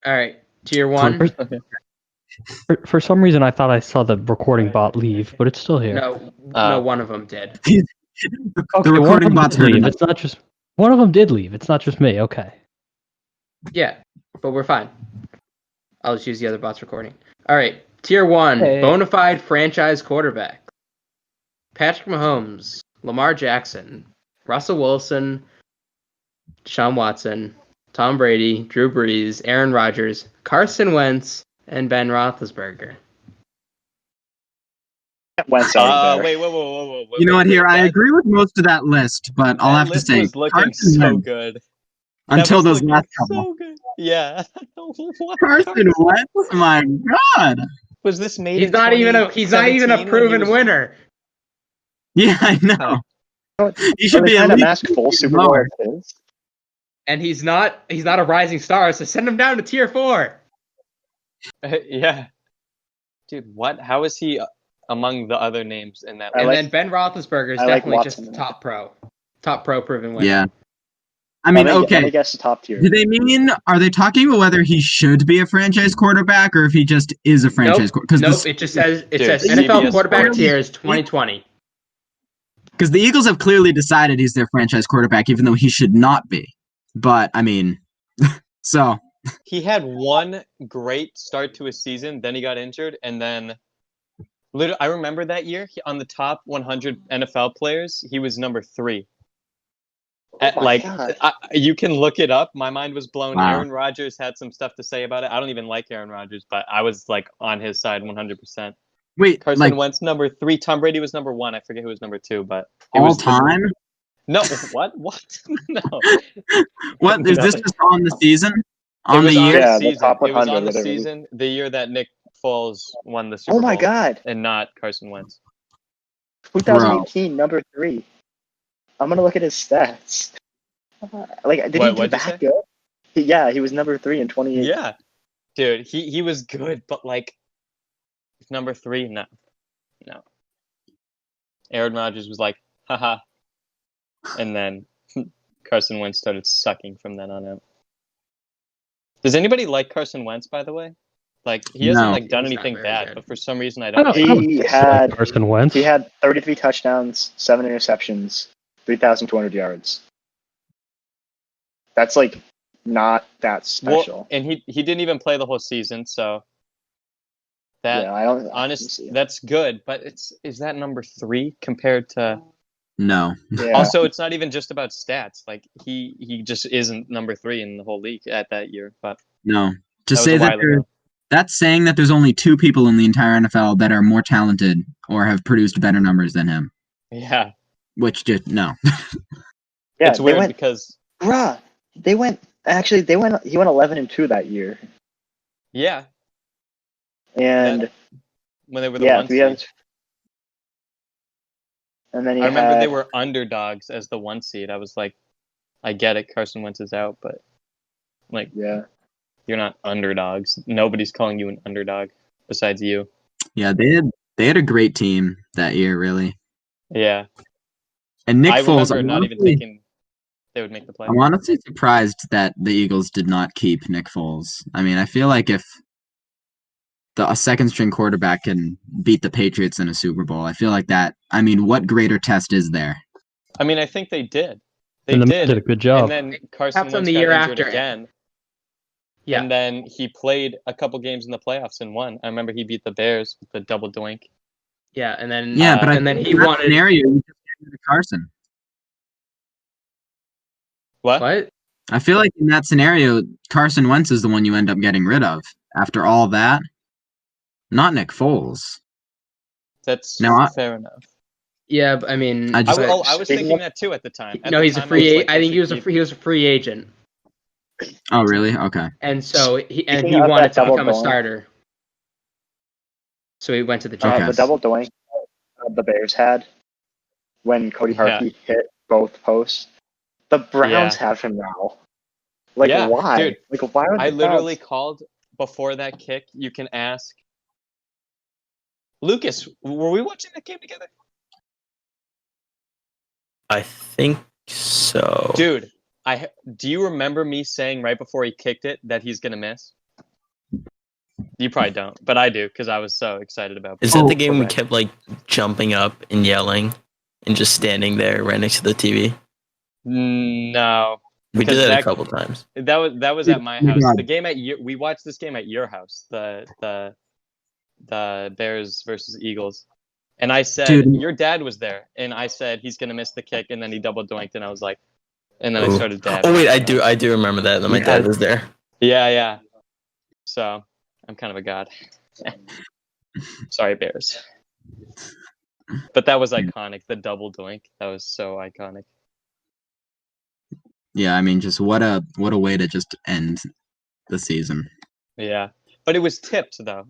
All right, tier 1.
For some reason, I thought I saw the recording bot leave, but it's still here.
No, one of them did.
The
Okay, one of
recording
them
bot's
did
heard
leave.
enough.
It's not just one of them did leave. It's not just me. Okay.
Yeah, but we're fine. I'll just use the other bot's recording. All right, tier 1,
Hey.
bona fide franchise quarterback. Patrick Mahomes, Lamar Jackson, Russell Wilson, Deshaun Watson, Tom Brady, Drew Brees, Aaron Rodgers, Carson Wentz, and Ben Roethlisberger.
Wentz out there.
Wait, whoa.
You know what? Here, I
That-
agree with most of that list, but I'll
that
have to
list
say
was looking
Carson
so
Wentz
good.
until
That was
those
looking
last couple.
so good. Yeah. What?
Carson Wentz, my God.
Was this made?
He's
in
not even a
2017 when he
proven
was-
winner.
Yeah, I know. You
Are
should
they
be at
trying to
least
mask full Super
lower.
Bowl of his?
And he's not a rising star, so send him down to tier 4.
Yeah. Dude, what? How is he among the other names in that
I
And
list?
like-
then Ben Roethlisberger is
I like
definitely just
Watson.
top pro proven winner.
Yeah. I mean,
Let me
okay.
guess the top tier.
Do they mean, are they talking about whether he should be a franchise quarterback or if he just is a franchise quarterback?
Nope. It just says
Dude,
NFL
CBS
quarterback
Sports.
tier is 2020.
Because the Eagles have clearly decided he's their franchise quarterback, even though he should not be. But, I mean, so.
He had one great start to his season, then he got injured, and then literally, I remember that year on the top 100 NFL players, he was number 3.
God.
You can look it up. My mind was blown.
Wow.
Aaron Rodgers had some stuff to say about it. I don't even like Aaron Rodgers, but I was like on his side 100%.
Wait,
Carson
like
Wentz number 3. Tom Brady was number 1. I forget who was number 2, but it
all
was
time?
No, what? No.
What? Is this just on the season?
It
On the
was
year?
on
Yeah,
the
the
season.
top
It was
100,
on the
literally.
season, the year that Nick Foles won the Super
Oh my
Bowl,
God.
and not Carson Wentz.
2018, number 3. I'm gonna look at his stats. Like, did he do
What'd you say?
that good? Yeah, he was number 3 in 2018.
Yeah, dude, he was good, but like number 3, no. Aaron Rodgers was like, haha, and then Carson Wentz started sucking from then on out. Does anybody like Carson Wentz, by the way? Like, he hasn't
No.
like done
He's not
anything
very
bad,
good.
but for some reason I
I
don't.
don't-
hate
I
him.
He
don't
had
like Carson Wentz.
he had 33 touchdowns, 7 interceptions, 3,200 yards. That's like not that special.
Well, and he didn't even play the whole season, so that
yeah, I don't. let me
honest
see.
that's good. But is that number 3 compared to?
No.
Yeah.
Also, it's not even just about stats. Like he just isn't number 3 in the whole league at that year. But
No. To
that was
say
a
that
while ago.
that's saying that there's only 2 people in the entire NFL that are more talented or have produced better numbers than him.
Yeah,
Which just no.
yeah,
it's
they
weird
went.
because
They went. Actually, they went. He went 11-2 that year,
yeah,
and
when they were the
yeah,
one seed.
And then he
I remember
had,
they were underdogs as the 1 seed. I was like, I get it, Carson Wentz is out, but like
Yeah,
you're not underdogs. Nobody's calling you an underdog besides you.
Yeah, they had a great team that year, really.
Yeah,
And Nick
I
Foles,
remember not even thinking they would make the
I'm
playoffs.
honestly surprised that the Eagles did not keep Nick Foles. I mean, I feel like if a second string quarterback can beat the Patriots in a Super Bowl, I feel like that. I mean, what greater test is there?
I mean, I think they did. They
And the man
did.
did a good job.
And then Carson
Perhaps on
Wentz
the
got
year
injured
after.
again.
Yeah.
And then he played a couple games in the playoffs and won. I remember he beat the Bears with the double doink.
Yeah, and then
Yeah, but I
and then
think
he
in that
wanted
scenario, you just get rid of Carson.
What?
what?
I feel like in that scenario, Carson Wentz is the one you end up getting rid of after all that. Not Nick Foles.
That's
No,
fair enough.
Yeah, but, I mean,
I just-
but-
I was thinking that too at the time. At
no,
the
he's a
time,
free.
I was like,
I
they
think he
should
was
keep-
he was a free agent,
Oh, really? Okay.
and so he
Speaking of
wanted
that
to
double
become a
doink.
starter. So he went to the
Okay.
Jets.
the double doink the Bears had when Cody Harkey hit both posts. The Browns have him now. Like,
Yeah,
why?
dude,
Like, why would
I
the
literally
Browns?
called before that kick. You can ask Lucas. Were we watching that game together,
I think so.
dude? Do you remember me saying right before he kicked it that he's gonna miss? You probably don't, but I do because I was so excited about.
Is that the game we
Correct.
kept like jumping up and yelling and just standing there right next to the TV?
No,
We
Because
did that a
that-
couple times.
that was at my
Oh my
house.
God.
The game we watched this game at your house. The Bears versus Eagles. And I said,
Dude.
your dad was there. And I said, he's going to miss the kick. And then he double doinked. And I was like, and then I
Ooh.
started dabbing.
Oh wait, I do remember that. My dad was there.
Yeah. So I'm kind of a god. Sorry, Bears. But that was iconic. The double doink. That was so iconic.
Yeah, I mean, just what a way to just end the season.
Yeah, but it was tipped though.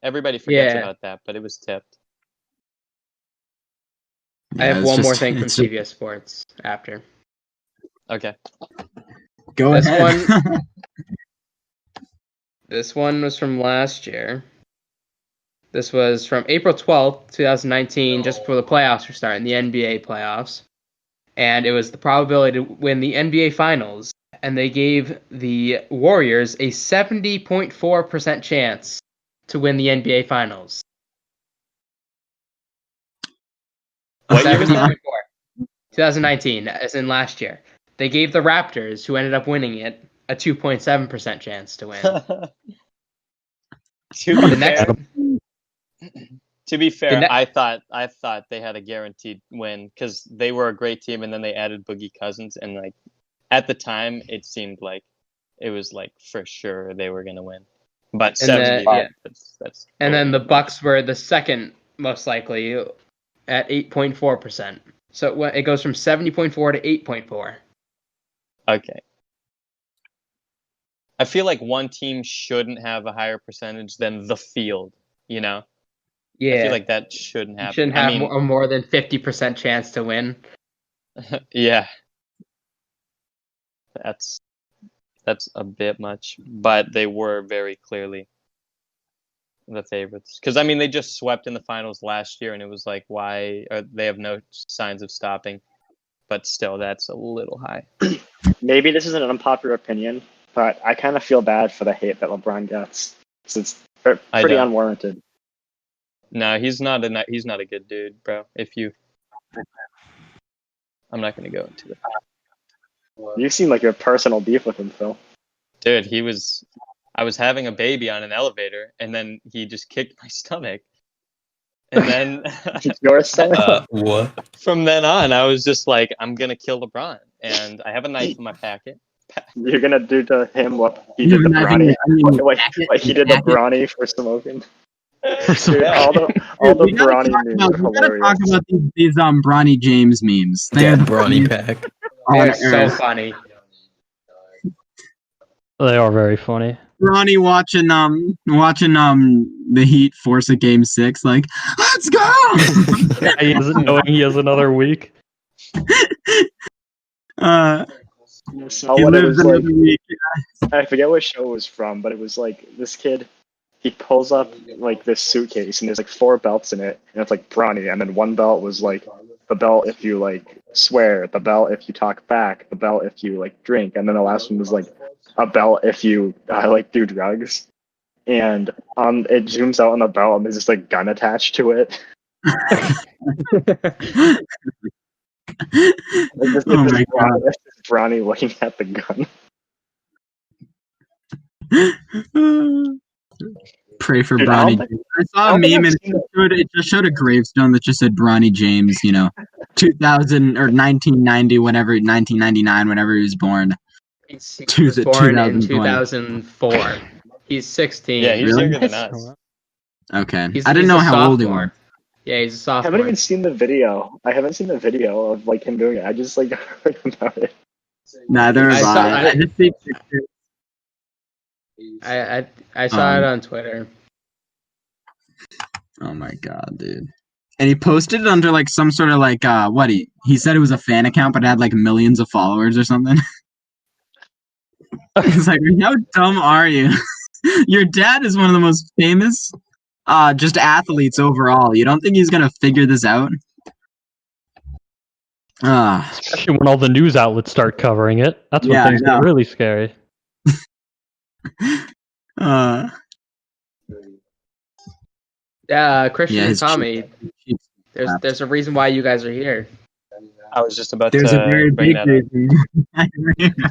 Everybody forgets about that, but it was tipped.
I have one more thing from CBS Sports after.
Okay.
Go ahead.
This one was from last year. This was from April 12th, 2019, just before the playoffs were starting, the NBA playoffs. And it was the probability to win the NBA Finals. And they gave the Warriors a 70.4% chance to win the NBA Finals.
What year was that?
2019, as in last year. They gave the Raptors, who ended up winning it, a 2.7% chance to win.
To be fair, I thought they had a guaranteed win because they were a great team, and then they added Boogie Cousins, and like at the time, it seemed like it was like for sure they were gonna win. But 70, that's
and then the Bucks were the second most likely at 8.4%. So it goes from 70.4 to 8.4.
Okay. I feel like one team shouldn't have a higher percentage than the field, you know?
Yeah.
I feel like that shouldn't happen.
You shouldn't have a more than 50% chance to win.
Yeah. That's a bit much, but they were very clearly the favorites. Because, I mean, they just swept in the finals last year, and it was like, why? They have no signs of stopping. But still, that's a little high.
Maybe this is an unpopular opinion, but I kind of feel bad for the hate that LeBron gets. It's pretty unwarranted.
No, he's not a good dude, bro. I'm not going to go into it.
You seem like you have personal beef with him, Phil.
Dude, I was having a baby on an elevator, and then he just kicked my stomach. And then
your stomach?
What?
From then on, I was just like, I'm going to kill LeBron. And I have a knife in my packet.
You're going to do to him what he did to Bronny? What he did to Bronny for smoking? Dude, all the Bronny memes are hilarious.
We gotta talk about these Bronny James memes.
They're the Bronny pack.
They're so funny.
They are very funny.
Bronny watching the Heat force a game 6, like, let's go.
He doesn't know he has another week.
What it was like, week. I forget what show it was from, but it was like this kid. He pulls up like this suitcase, and there's like 4 belts in it, and it's like Bronny, and then one belt was like the belt if you like swear, the belt if you talk back, the belt if you like drink, and then the last one was like a belt if you like do drugs. And it zooms out on the belt, and there's just like gun attached to it.
Oh my god!
Bronny looking at the gun.
Pray for Bronny. I saw a meme and it just showed a gravestone that just said Bronny James, 2000 or 1990, 1999, whenever he was born.
He was born in 2004. He's 16.
Yeah, he's younger than us.
Okay. I didn't know how old he was.
Yeah, he's a sophomore.
I haven't even seen the video. I haven't seen the video of like him doing it. I just like heard about it.
Neither have I. I just see pictures.
I saw it on Twitter.
Oh my god, dude. And he posted it under like some sort of like what he said it was a fan account, but it had like millions of followers or something. It's like, how dumb are you? Your dad is one of the most famous just athletes overall. You don't think he's gonna figure this out?
Especially when all the news outlets start covering it. That's when things get really scary.
Christian and Tommy, there's a reason why you guys are here.
I was just about
to a very
bring
big
that
reason.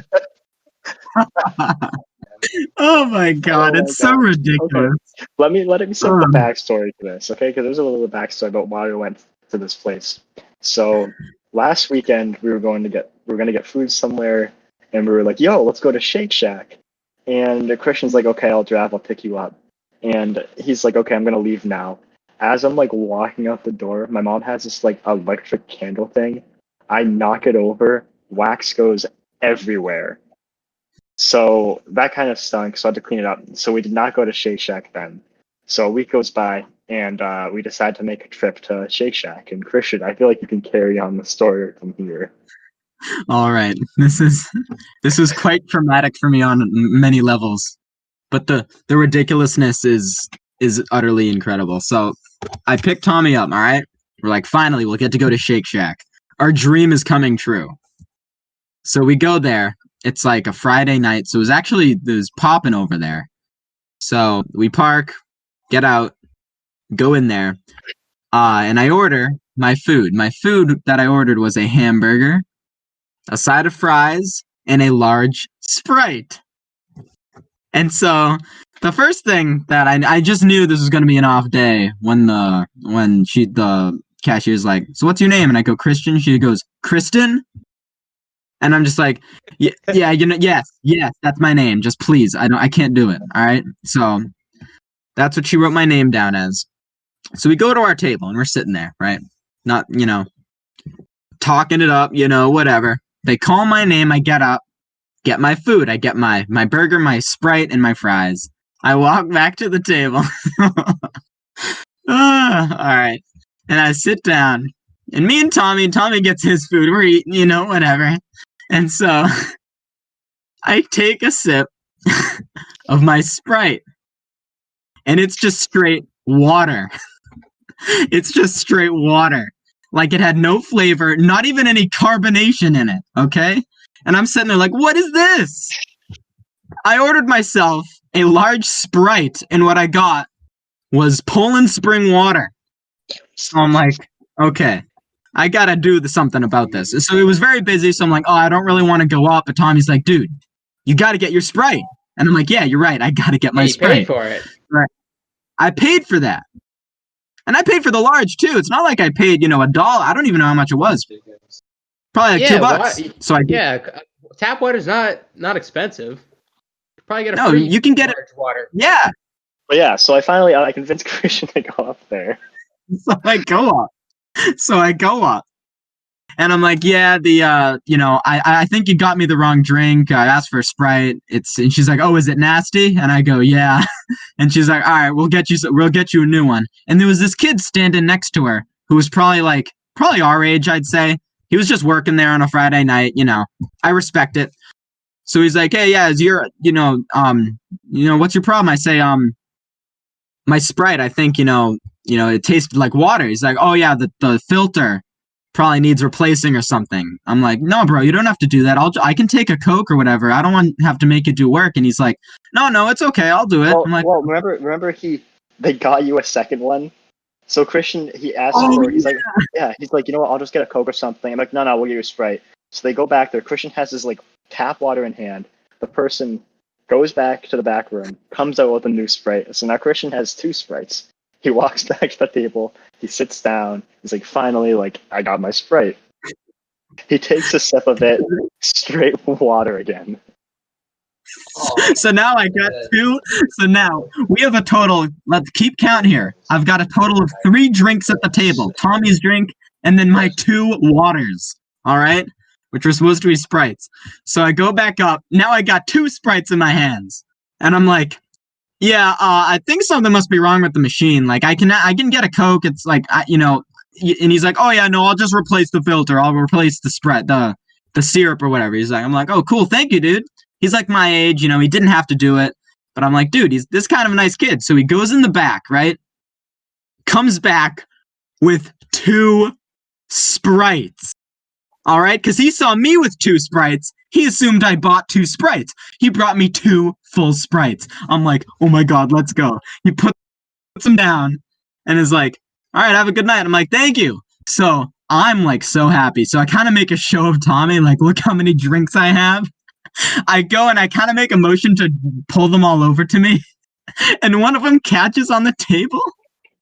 Oh my god, it's so ridiculous.
Okay. Let me set the backstory to this, okay? Because there's a little bit of backstory about why we went to this place. So last weekend we were going to get food somewhere, and we were like, "Yo, let's go to Shake Shack." And Christian's like, "Okay, I'll drive. I'll pick you up." And he's like, "Okay, I'm gonna leave now." As I'm like walking out the door, my mom has this like electric candle thing. I knock it over, wax goes everywhere. So that kind of stunk, so I had to clean it up. So we did not go to Shake Shack then. So a week goes by, and we decide to make a trip to Shake Shack. And Christian, I feel like you can carry on the story from here.
All right, this is quite traumatic for me on many levels, but the ridiculousness is utterly incredible. So I picked Tommy up. All right, we're like, finally, we'll get to go to Shake Shack. Our dream is coming true. So we go there. It's like a Friday night, so there's popping over there. So we park, get out, go in there, and I order my food. My food that I ordered was a hamburger, a side of fries, and a large Sprite. And so the first thing that I just knew this was going to be an off day when the cashier's like, so what's your name? And I go, Christian. She goes, Kristen? And I'm just like, yeah, yes, that's my name. Just please, I can't do it. All right. So that's what she wrote my name down as. So we go to our table and we're sitting there, right? Not, talking it up, whatever. They call my name. I get up, get my food. I get my burger, my Sprite, and my fries. I walk back to the table. All right. And I sit down. And me and Tommy gets his food. We're eating, whatever. And so I take a sip of my Sprite. And it's just straight water. It's just straight water. Like it had no flavor, not even any carbonation in it, okay? And I'm sitting there like, what is this? I ordered myself a large Sprite, and what I got was Poland Spring water. So I'm like, okay, I gotta do something about this. So it was very busy, so I'm like, oh, I don't really want to go up. But Tommy's like, dude, you gotta get your Sprite. And I'm like, yeah, you're right. I gotta get my Sprite.
You paid for it.
Right. I paid for that. And I paid for the large, too. It's not like I paid, $1. I don't even know how much it was. Probably like $2. So
tap water's not expensive. You probably get
a free you can get
water.
Yeah.
But yeah, so I convinced Christian to go up there.
So I go up. And I'm like, yeah, I think you got me the wrong drink. I asked for a Sprite. And she's like, oh, is it nasty? And I go, yeah. And she's like, all right, we'll get you a new one. And there was this kid standing next to her who was probably our age, I'd say. He was just working there on a Friday night. I respect it. So he's like, hey, yeah, is your, what's your problem? I say, my Sprite, I think, it tasted like water. He's like, oh yeah, the filter probably needs replacing or something. I'm like, no, bro, you don't have to do that. I can take a Coke or whatever. I don't want to have to make you do work. And he's like, no, it's okay. I'll do it.
Well,
I'm like,
well, remember they got you a second one. So Christian, he asked for, he's like, you know what? I'll just get a Coke or something. I'm like, no, we'll get you a Sprite. So they go back there. Christian has his like tap water in hand. The person goes back to the back room, comes out with a new Sprite. So now Christian has 2 Sprites. He walks back to the table. He sits down. He's like, finally, I got my Sprite. He takes a sip of it, straight water again.
So now I got 2. So now we have a total. Let's keep count here. I've got a total of 3 drinks at the table. Tommy's drink, and then my 2 waters. All right, which are supposed to be Sprites. So I go back up. Now I got 2 Sprites in my hands, and I'm like, yeah, I think something must be wrong with the machine. Like I can get a Coke. It's like, and he's like, oh yeah, no, I'll just replace the filter. I'll replace the Sprite, the syrup or whatever. He's like, I'm like, oh, cool. Thank you, dude. He's like my age, he didn't have to do it, but I'm like, dude, he's this kind of a nice kid. So he goes in the back, right? Comes back with 2 Sprites. All right, because he saw me with 2 Sprites. He assumed I bought 2 Sprites. He brought me 2 full Sprites. I'm like, oh my God, let's go. He puts them down and is like, all right, have a good night. I'm like, thank you. So I'm like so happy. So I kind of make a show of Tommy, like, look how many drinks I have. I go and I kind of make a motion to pull them all over to me. And one of them catches on the table,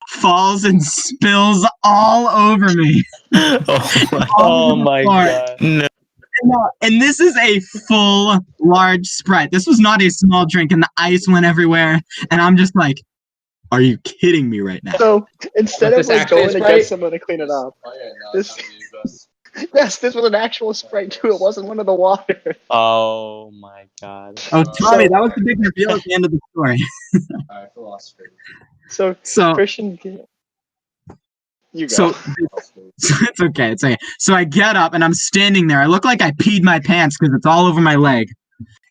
falls and spills all over me.
Oh my God.
No.
And this is a full large Sprite. This was not a small drink, and the ice went everywhere. And I'm just like, Are you kidding me right now?
So instead
But
of
this
like
actually
going
is
to
right?
get someone to clean it up, this yes, this was an actual Sprite too. It wasn't one of the water.
Oh my god.
Oh, Tommy,
So-
that was the big reveal at the end of the story.
So Christian, you go.
So it's okay. It's okay. So I get up and I'm standing there. I look like I peed my pants because it's all over my leg.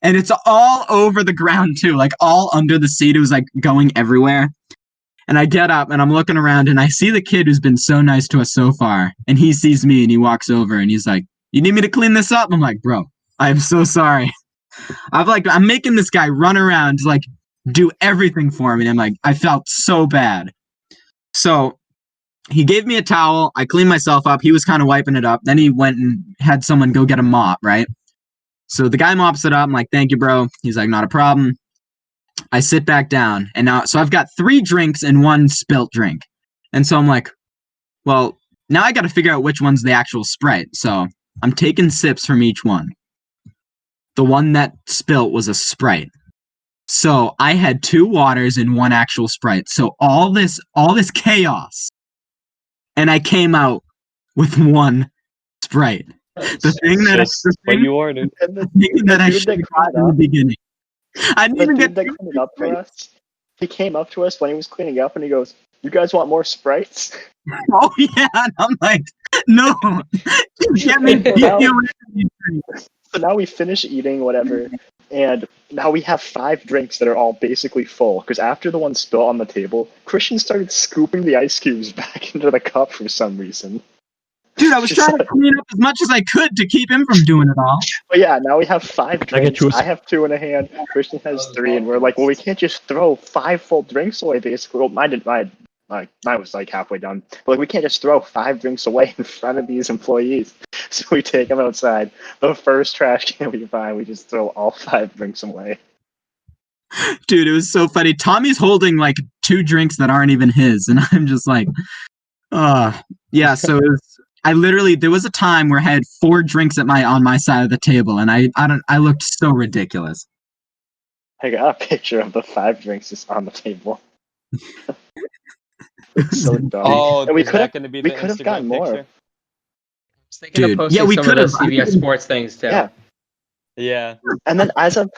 And it's all over the ground too, like all under the seat. It was like going everywhere. And I get up and I'm looking around and I see the kid who's been so nice to us so far. And he sees me and he walks over and he's like, "You need me to clean this up?" I'm like, "Bro, I'm so sorry." I'm making this guy run around to like do everything for me. And I'm like, I felt so bad. So he gave me a towel. I cleaned myself up. He was kind of wiping it up. Then he went and had someone go get a mop, right? So the guy mops it up. I'm like, "Thank you, bro." He's like, "Not a problem." I sit back down. And now, so I've got 3 drinks and 1 spilt drink. And so I'm like, well, now I got to figure out which one's the actual Sprite. So I'm taking sips from each one. The one that spilt was a Sprite. So I had 2 waters and 1 actual Sprite. So all this chaos. And I came out with 1 Sprite. The thing that
what you ordered.
And the
I
dude
should
that
have
cleaned
got in the beginning. I didn't
the
even
dude
get
that cleaned it up for us, he came up to us when he was cleaning up and he goes, "You guys want more Sprites?"
Oh yeah, and I'm like, no, get me,
So
get
now-
me away from these drinks.
So now we finish eating whatever, and now we have 5 drinks that are all basically full. Because after the one spilt on the table, Christian started scooping the ice cubes back into the cup for some reason.
Dude, I was trying to clean up as much as I could to keep him from doing it all.
But yeah, now we have 5
I get
drinks.
you a-
I have 2 in a hand. Christian has 3, and we're like, well, we can't just throw 5 full drinks away. Basically, well, mine was like halfway done. But like, we can't just throw 5 drinks away in front of these employees. So we take them outside. The first trash can we find, we just throw all 5 drinks away.
Dude, it was so funny. Tommy's holding like 2 drinks that aren't even his, and I'm just like, yeah. So it was. There was a time where I had 4 drinks on my side of the table, and I looked so ridiculous.
I got a picture of the 5 drinks just on the table. It's so dumb.
Oh,
and we
is
could
that
have
going to be
we
the
could have
Instagram
gotten more.
picture?
I was thinking
Dude,
of posting
yeah, we
some of the
could've.
CBS Sports things too.
Yeah.
Yeah.
And then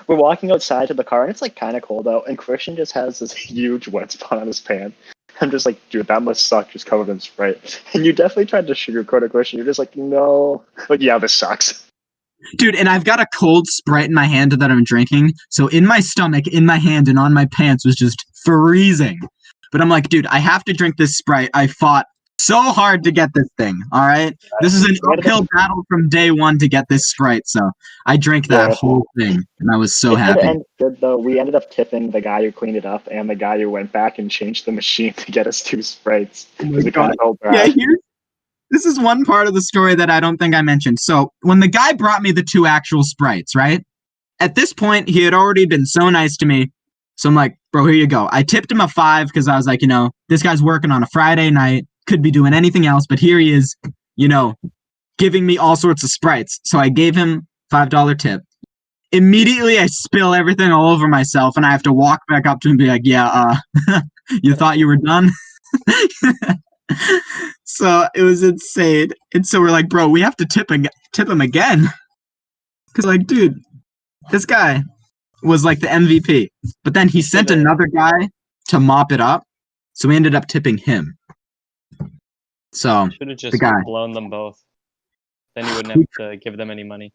we're walking outside to the car, and it's like kind of cold out, and Christian just has this huge wet spot on his pants. I'm just like, dude, that must suck, just covered in Sprite. And you definitely tried to sugarcoat it, Christian. You're just like, no. Like, yeah, this sucks.
Dude, and I've got a cold Sprite in my hand that I'm drinking, so in my stomach, in my hand, and on my pants was just freezing. But I'm like, dude, I have to drink this Sprite. I fought so hard to get this thing, all right? This is an uphill battle from day one to get this Sprite, so I drank that whole thing, and I was so happy.
It did end good, though. We ended up tipping the guy who cleaned it up and the guy who went back and changed the machine to get us 2 Sprites.
Oh my
We kind of felt
Yeah,
bad.
this is one part of the story that I don't think I mentioned. So when the guy brought me the 2 actual Sprites, right? At this point, he had already been so nice to me. So I'm like, bro, here you go. I tipped him a 5 because I was like, this guy's working on a Friday night, could be doing anything else, but here he is, giving me all sorts of Sprites. So I gave him $5 tip. Immediately, I spill everything all over myself, and I have to walk back up to him and be like, yeah, you thought you were done? So it was insane. And so we're like, bro, we have to tip him again. Because, like, dude, this guy was like the MVP. But then he sent another guy to mop it up. So we ended up tipping him. So
Should have just blown them both. Then you wouldn't have to give them any money.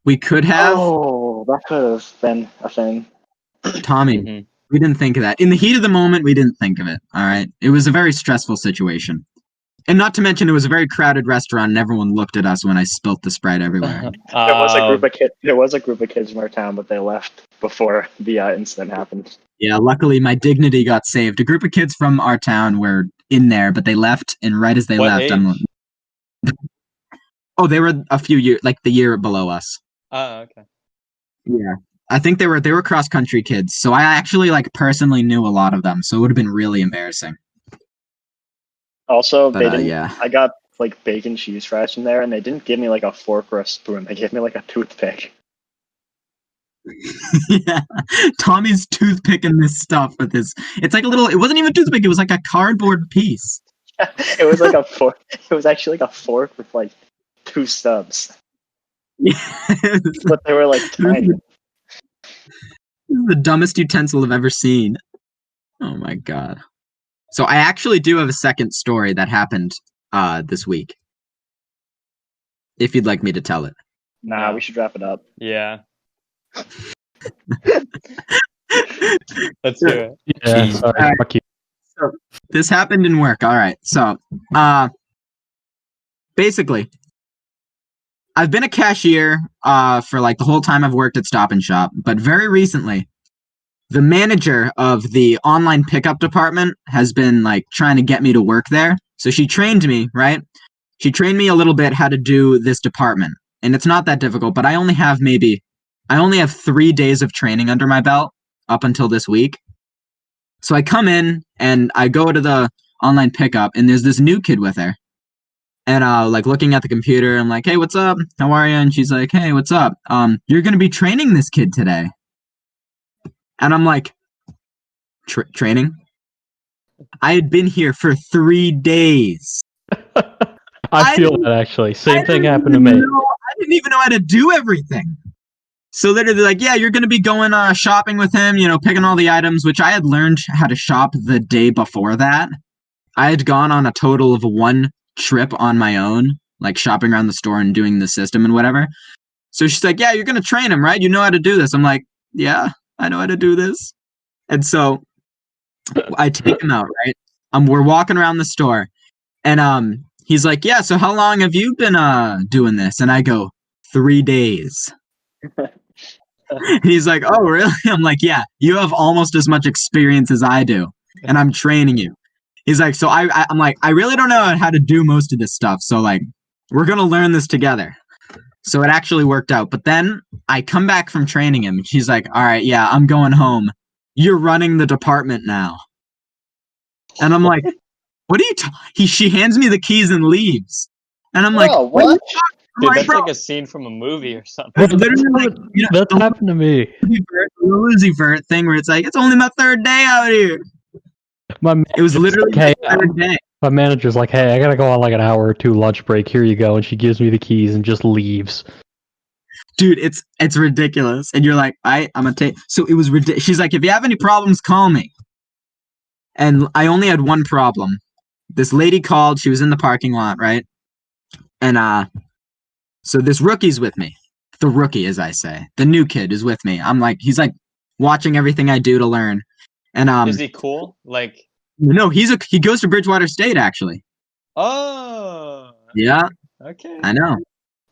We could have.
Oh, that could have been a thing.
Tommy, we didn't think of that. In the heat of the moment, we didn't think of it. All right. It was a very stressful situation. And not to mention, it was a very crowded restaurant, and everyone looked at us when I spilt the Sprite everywhere.
There was a group of kids. There was a group of kids from our town, but they left before the incident happened.
Yeah, luckily my dignity got saved. A group of kids from our town were in there, but they left, and right as they left, they were a few years, like the year below us.
Oh, okay.
Yeah, I think they were cross country kids, so I actually personally knew a lot of them, so it would have been really embarrassing.
Also,
But,
I got bacon cheese fries from there, and they didn't give me a fork or a spoon. They gave me a toothpick.
Yeah, Tommy's toothpicking this stuff with his. It's like a little. It wasn't even a toothpick. It was like a cardboard piece.
It was like a fork. It was actually like a fork with like 2 stubs,
Yes.
but they were like tiny.
This is the dumbest utensil I've ever seen. Oh my god. So I actually do have a second story that happened this week. If you'd like me to tell it.
Nah, we should wrap it up.
Yeah. Let's do it.
Yeah,
Jeez.
sorry, fuck you.
So this happened in work. All right. So basically, I've been a cashier for like the whole time I've worked at Stop and Shop, but very recently, the manager of the online pickup department has been like trying to get me to work there. So she trained me, right? She trained me a little bit how to do this department. And it's not that difficult, but I only have 3 days of training under my belt up until this week. So I come in and I go to the online pickup and there's this new kid with her. And like looking at the computer, I'm like, "Hey, what's up? How are you?" And she's like, "Hey, what's up? You're going to be training this kid today." And I'm like, training? I had been here for 3 days.
I feel that actually. Same thing happened to me.
I didn't even know how to do everything. So literally like, yeah, you're going to be going shopping with him, picking all the items, which I had learned how to shop the day before that. I had gone on a total of 1 trip on my own, like shopping around the store and doing the system and whatever. So she's like, yeah, you're going to train him, right? You know how to do this. I'm like, yeah, I know how to do this. And so I take him out, right? We're walking around the store and he's like, yeah, so how long have you been doing this? And I go, 3 days. He's like, oh, really? I'm like, yeah, you have almost as much experience as I do, and I'm training you. He's like, so I'm like, I really don't know how to do most of this stuff, so like, we're going to learn this together. So it actually worked out. But then I come back from training him, and she's like, all right, yeah, I'm going home. You're running the department now. And I'm like, what are you she hands me the keys and leaves. And I'm like,
what?
Dude,
Dude,
like,
that's
bro,
like a scene from a movie or something.
it's literally like,
That happened to me.
the Uzi Vert thing where it's like, it's only my 3rd day out here. It was literally
like,
my 3rd day.
My manager's like, hey, I gotta go on like an hour or 2 lunch break. Here you go. And she gives me the keys and just leaves.
Dude, it's ridiculous. And you're like, I'm gonna take. So it was ridiculous. She's like, if you have any problems, call me. And I only had one problem. This lady called. She was in the parking lot, right? And so this rookie's with me. The rookie, as I say, the new kid is with me. I'm like, he's like watching everything I do to learn. And
is he cool? Like,
no, he goes to Bridgewater State actually.
oh,
Yeah,
okay,
I know.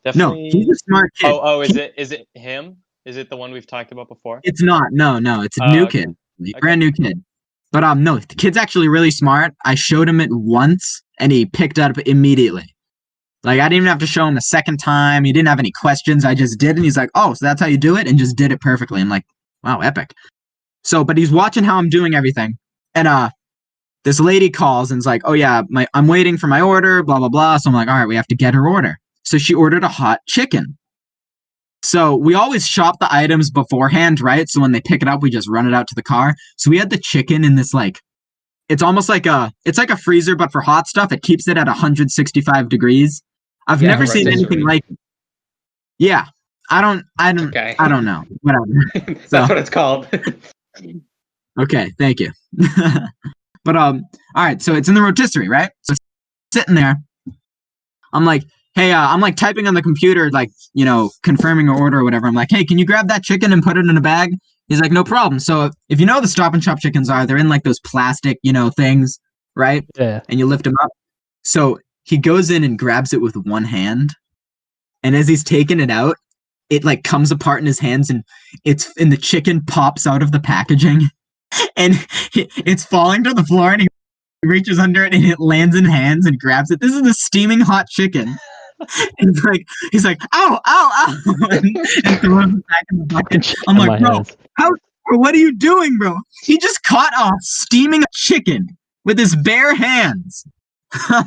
definitely.
No, he's a smart kid.
Is it him? Is it the one we've talked about before?
It's not. No, it's a new
okay.
kid, brand new kid. But no, the kid's actually really smart. I showed him it once, and he picked it up immediately. Like, I didn't even have to show him a second time. He didn't have any questions. I just did, and he's like, oh, so that's how you do it? And just did it perfectly. I'm like, wow, epic. So, but he's watching how I'm doing everything. And this lady calls and is like, oh, yeah, I'm waiting for my order, blah, blah, blah. So I'm like, all right, we have to get her order. So she ordered a hot chicken. So we always shop the items beforehand, right? So when they pick it up, we just run it out to the car. So we had the chicken in this, like, it's almost like it's like a freezer, but for hot stuff. It keeps it at 165 degrees. I've never seen anything like it. Yeah. I don't know. Whatever.
That's what it's called.
Okay, thank you. But all right, so it's in the rotisserie, right? So it's sitting there. I'm like, hey, I'm like typing on the computer, like, confirming an order or whatever. I'm like, hey, can you grab that chicken and put it in a bag? He's like, no problem. So if you know the Stop and Shop chickens they're in like those plastic, things, right?
Yeah.
And you lift them up. So he goes in and grabs it with one hand. And as he's taking it out, it like comes apart in his hands and the chicken pops out of the packaging. And it's falling to the floor and he reaches under it and it lands in hands and grabs it. This is the steaming hot chicken. And he's like, ow, ow, ow, and throws it back in the bucket. I'm like, bro, what are you doing, bro? He just caught a steaming chicken with his bare hands.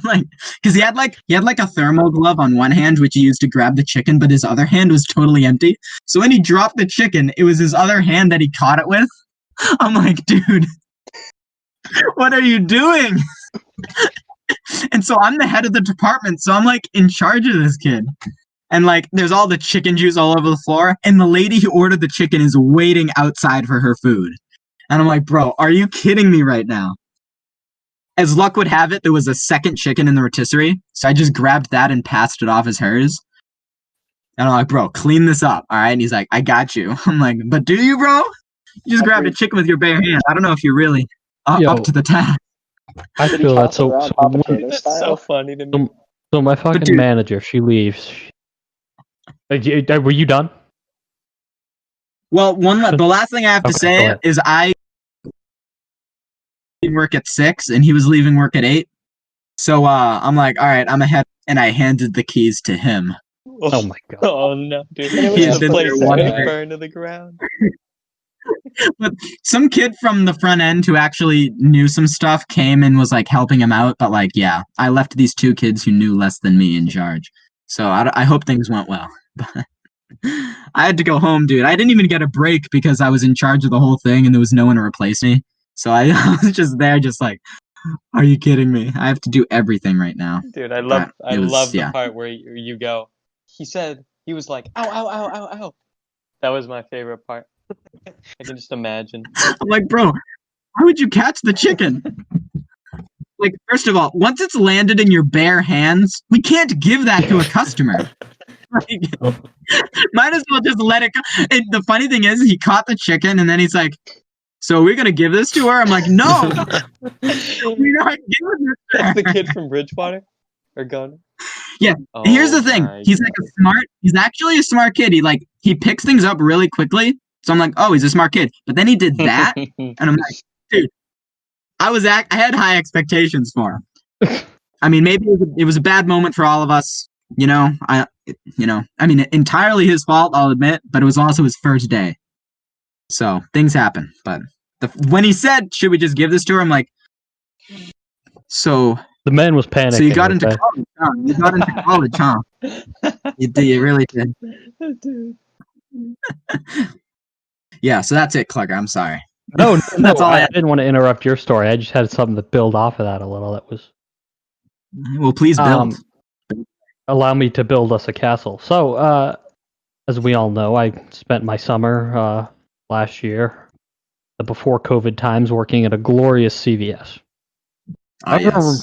Like, because he had like a thermal glove on one hand, which he used to grab the chicken, but his other hand was totally empty. So when he dropped the chicken, it was his other hand that he caught it with. I'm like, dude, what are you doing? And so I'm the head of the department, so I'm like in charge of this kid. And like, there's all the chicken juice all over the floor, and the lady who ordered the chicken is waiting outside for her food. And I'm like, bro, are you kidding me right now? As luck would have it, there was a second chicken in the rotisserie, so I just grabbed that and passed it off as hers. And I'm like, bro, clean this up, all right? And he's like, I got you. I'm like, but do you, bro? You just grabbed a chicken with your bare hand. I don't know if you're really up to the task.
I feel that's so
That's so funny to me.
So my fucking manager, she leaves. Were you done?
Well, the last thing I have to say is I work at 6 and he was leaving work at 8. So I'm like, all right, I'm ahead, and I handed the keys to him.
Oh my god.
Oh no, dude.
He had been there one day.
Burned to the ground.
But some kid from the front end who actually knew some stuff came and was like helping him out. But like, yeah, I left these 2 kids who knew less than me in charge. So I hope things went well. But I had to go home, dude. I didn't even get a break because I was in charge of the whole thing and there was no one to replace me. So I was just there, just like, are you kidding me? I have to do everything right now.
Dude, I love the part where you go. He was like, ow, ow, ow, ow, ow. That was my favorite part. I can just imagine.
I'm like, bro, how would you catch the chicken? Like, first of all, once it's landed in your bare hands, we can't give that to a customer. Like, might as well just let it go. And the funny thing is, he caught the chicken, and then he's like, so we're going to give this to her? I'm like, no! We're not giving this to her.
The kid from Bridgewater? Or Gunner?
Yeah. Oh, here's the thing. He's like he's actually a smart kid. He picks things up really quickly. So I'm like, oh, he's a smart kid. But then he did that, and I'm like, dude, I had high expectations for him. I mean, maybe it was a bad moment for all of us. I mean, entirely his fault, I'll admit, but it was also his first day. So things happen. But when he said, should we just give this to her? I'm like, so
the man was panicking.
So you got into college, huh? You got into college, huh? You really did. Yeah, so that's it, Clugger. I'm sorry.
No, that's all. I didn't want to interrupt your story. I just had something to build off of that a little. That was.
Well, please build.
Allow me to build us a castle. So, as we all know, I spent my summer last year, the before COVID times, working at a glorious CVS.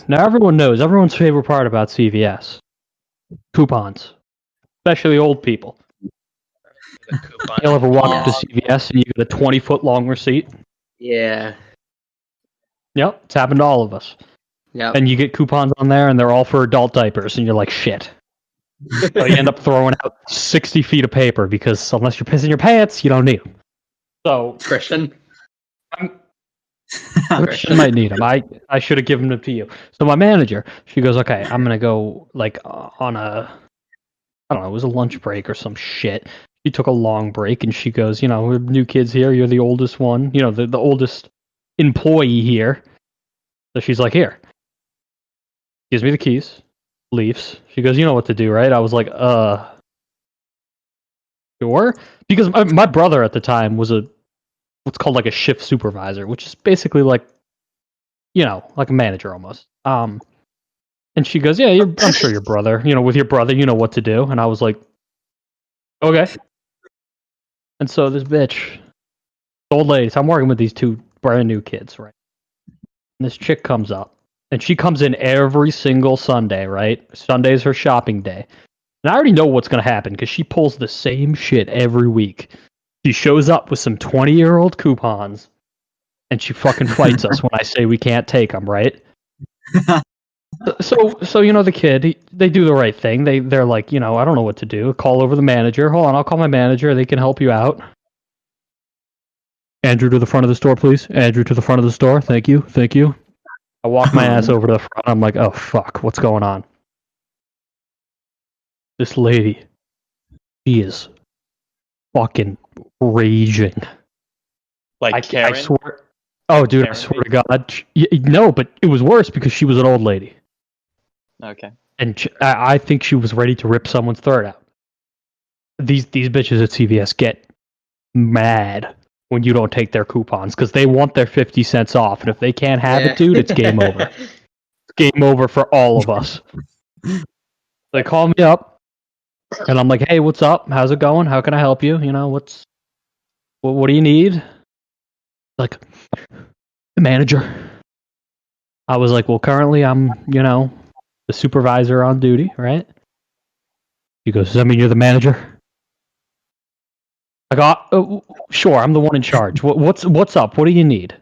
Now everyone knows everyone's favorite part about CVS: coupons, especially old people. You'll ever walk up to CVS and you get a 20-foot long receipt?
Yeah.
Yep, it's happened to all of us.
Yep.
And you get coupons on there, and they're all for adult diapers, and you're like, shit. So you end up throwing out 60 feet of paper because unless you're pissing your pants, you don't need them. So
Christian
might need them. I should have given them to you. So my manager, she goes, okay, I'm gonna go like on a, I don't know, it was a lunch break or some shit. She took a long break, and she goes, we're new kids here. You're the oldest one. The oldest employee here. So she's like, here. Gives me the keys. Leaves. She goes, you know what to do, right? I was like, sure. Because my brother at the time was what's called like a shift supervisor, which is basically like, like a manager almost. And she goes, yeah, I'm sure your brother, with your brother, you know what to do. And I was like, okay. And so this bitch, old lady, so I'm working with these 2 brand new kids, right? And this chick comes up. And she comes in every single Sunday, right? Sunday's her shopping day. And I already know what's going to happen because she pulls the same shit every week. She shows up with some 20-year-old coupons, and she fucking fights us when I say we can't take them, right? So the kid, they do the right thing. They're like, I don't know what to do. Call over the manager. Hold on, I'll call my manager. They can help you out. Andrew, to the front of the store, please. Andrew, to the front of the store. Thank you. I walk my ass over to the front. I'm like, oh, fuck, what's going on? This lady, she is fucking raging.
Like Karen?
I swear. Oh, dude, Karen? I swear to God. No, but it was worse because she was an old lady.
Okay.
And I think she was ready to rip someone's throat out. These bitches at CVS get mad when you don't take their coupons because they want their 50 cents off, and if they can't have it, dude, it's game over. It's game over for all of us. They call me up, and I'm like, "Hey, what's up? How's it going? How can I help you? You know, what do you need?" Like, the manager. I was like, "Well, currently I'm, the supervisor on duty, right?" He goes, "Does that mean you're the manager?" I go, "Sure, I'm the one in charge. What's up? What do you need?"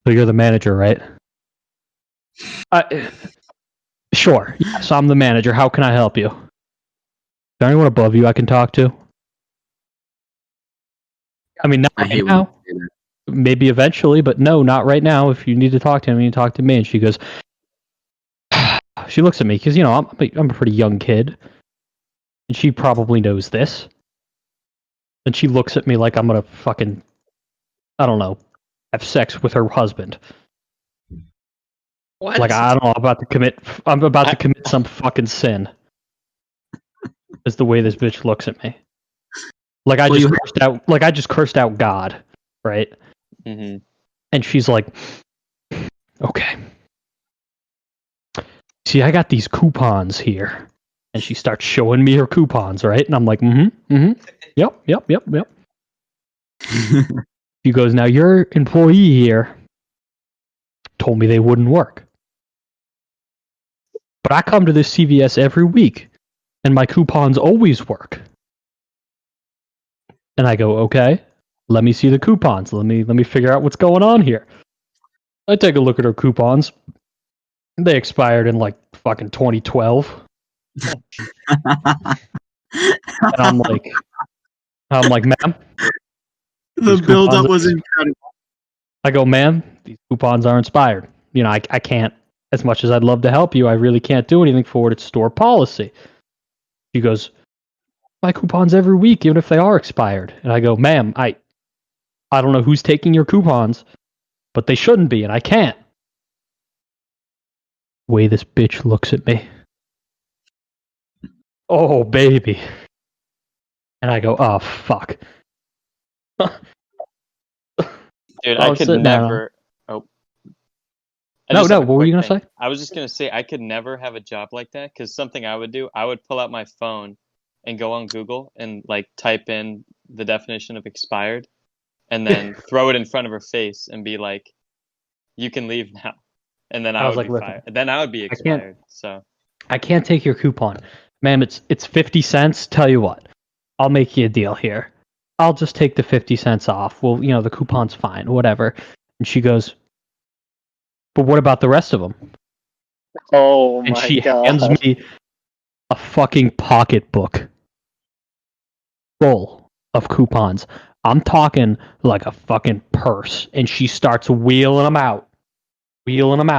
So you're the manager, right? Sure. Yes, I'm the manager. How can I help you? Is there anyone above you I can talk to? I mean, not right now. Maybe eventually, but no, not right now. If you need to talk to him, you need to talk to me. And she goes, she looks at me because, I'm a pretty young kid. And she probably knows this. And she looks at me like I'm going to fucking, I don't know, have sex with her husband.
What?
Like, I don't know, I'm about to commit some fucking sin. Is the way this bitch looks at me. Like I just cursed out God, right?
Mm-hmm.
And she's like, "Okay. See, I got these coupons here." And she starts showing me her coupons, right? And I'm like, yep. She goes, "Now your employee here told me they wouldn't work. But I come to this CVS every week, and my coupons always work." And I go, "Okay, let me see the coupons. Let me figure out what's going on here." I take a look at her coupons. They expired in like fucking 2012. And I'm like, "Ma'am,
the build-up was incredible.
I go, "Ma'am, these coupons are expired. I can't, as much as I'd love to help you, I really can't do anything for it. It's store policy." She goes, "My coupons every week, even if they are expired." And I go, "Ma'am, I don't know who's taking your coupons, but they shouldn't be, and I can't." The way this bitch looks at me. Oh, baby. And I go, "Oh, fuck."
Dude, I could never. Oh.
No. What were you gonna say?
I was just gonna say I could never have a job like that because something I would do, I would pull out my phone and go on Google and like type in the definition of expired, and then throw it in front of her face and be like, "You can leave now," and then I would be fired. Then I would be expired. So
I can't take your coupon, ma'am. It's 50 cents. Tell you what, I'll make you a deal here. I'll just take the 50 cents off. Well, the coupon's fine, whatever. And she goes, "But what about the rest of them?"
Oh my god.
And she hands me a fucking pocketbook full of coupons. I'm talking like a fucking purse. And she starts wheeling them out. And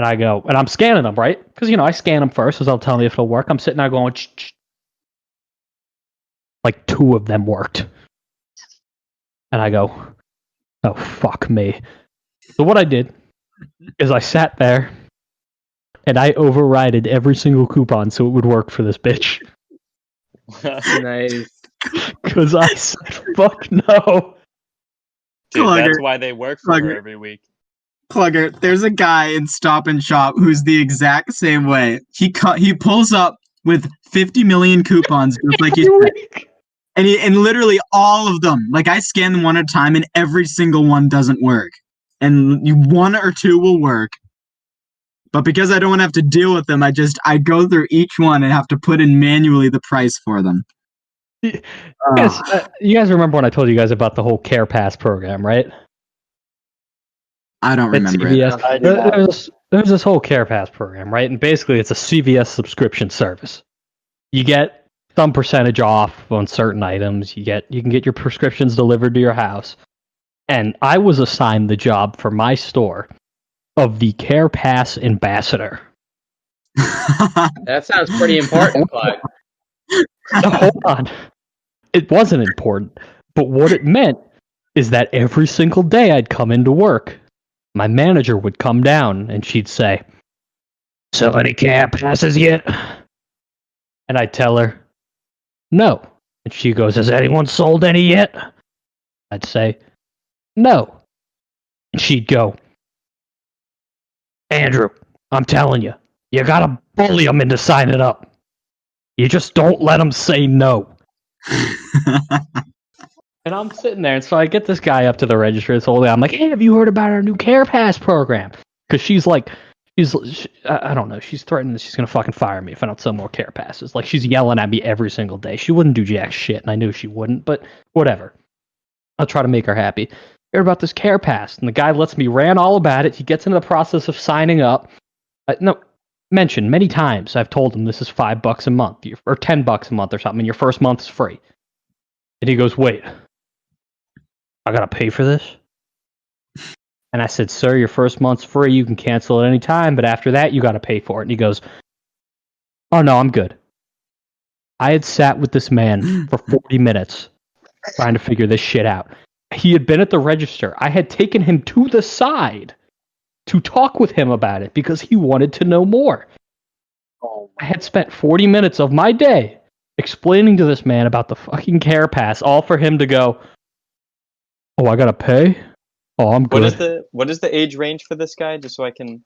I go, and I'm scanning them, right? Because, I scan them first, because they'll tell me if it'll work. I'm sitting there going, Ch-ch-ch. Like 2 of them worked. And I go, "Oh, fuck me." So what I did is I sat there and I overrided every single coupon so it would work for this bitch.
Nice.
Because I said, "Fuck no."
Dude, that's why they work for her every week.
Plugger, there's a guy in Stop and Shop who's the exact same way. He pulls up with 50 million coupons, just like you said. And literally all of them, like I scan them one at a time, and every single one doesn't work. And 1 or 2 will work. But because I don't want to have to deal with them, I go through each one and have to put in manually the price for them.
Yes, you guys remember when I told you guys about the whole Care Pass program, right?
I don't remember it.
There's this whole Care Pass program, right? And basically it's a CVS subscription service. You get some percentage off on certain items. You can get your prescriptions delivered to your house. And I was assigned the job for my store of the Care Pass ambassador.
That sounds pretty important, Clyde.
Now, hold on. It wasn't important, but what it meant is that every single day I'd come into work my manager would come down and she'd say, "Sell any care passes yet?" And I'd tell her, "No." And she goes, "Has anyone sold any yet?" I'd say, "No." And she'd go, "Andrew, I'm telling you, you gotta bully them into signing up. You just don't let them say no." And I'm sitting there, and so I get this guy up to the register this whole day. I'm like, "Hey, have you heard about our new Care Pass program?" Because she's like, I don't know, she's threatening that she's going to fucking fire me if I don't sell more Care Passes. Like, she's yelling at me every single day. She wouldn't do jack shit, and I knew she wouldn't, but whatever. I'll try to make her happy. Heard about this Care Pass, and the guy lets me rant all about it. He gets into the process of signing up. Mentioned many times, I've told him this is $5 a month, or $10 a month or something, and your first month is free. And he goes, "Wait, I gotta pay for this?" And I said, "Sir, your first month's free. You can cancel at any time, but after that, you gotta pay for it." And he goes, "Oh, no, I'm good." I had sat with this man for 40 minutes trying to figure this shit out. He had been at the register. I had taken him to the side to talk with him about it because he wanted to know more. I had spent 40 minutes of my day explaining to this man about the fucking Care Pass, all for him to go, "Oh, I gotta pay? Oh, I'm good."
What is the age range for this guy? Just so I can.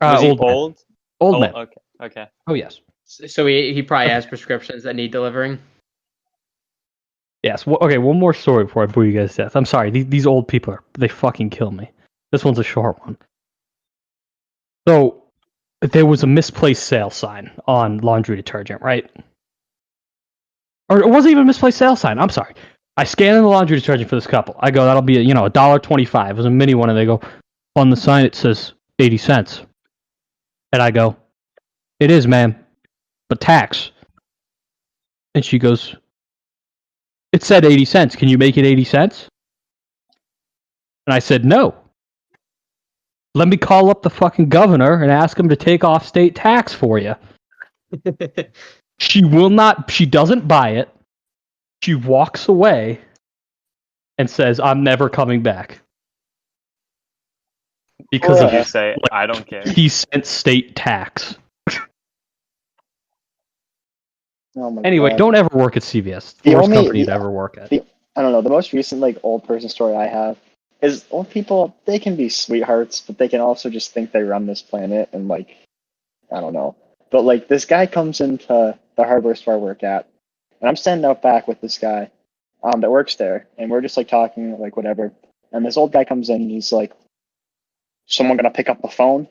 Was he
Old man.
old?
Old man.
Okay.
Oh, yes.
So he probably has prescriptions that need delivering.
Yes. Okay, one more story before I bore you guys to death. I'm sorry. These old people, they fucking kill me. This one's a short one. So, there was a misplaced sale sign on laundry detergent, right? Or it wasn't even a misplaced sale sign. I'm sorry. I scan in the laundry detergent for this couple. I go, "That'll be $1.25. It was a mini one," and they go, "On the sign it says 80 cents." And I go, "It is, ma'am, but tax." And she goes, "It said 80 cents. Can you make it 80 cents?" And I said, "No. Let me call up the fucking governor and ask him to take off state tax for you." She will not, she doesn't buy it. She walks away and says, "I'm never coming back." Because
Did you say, "I don't care"?
He sent state tax. Anyway, don't ever work at CVS. The worst company to ever work at.
I don't know. The most recent old person story I have is old people. They can be sweethearts, but they can also just think they run this planet and I don't know. But this guy comes into the hardware store I work at, and I'm standing out back with this guy that works there, and we're just talking whatever. And this old guy comes in, and he's like, "Someone gonna pick up the phone?"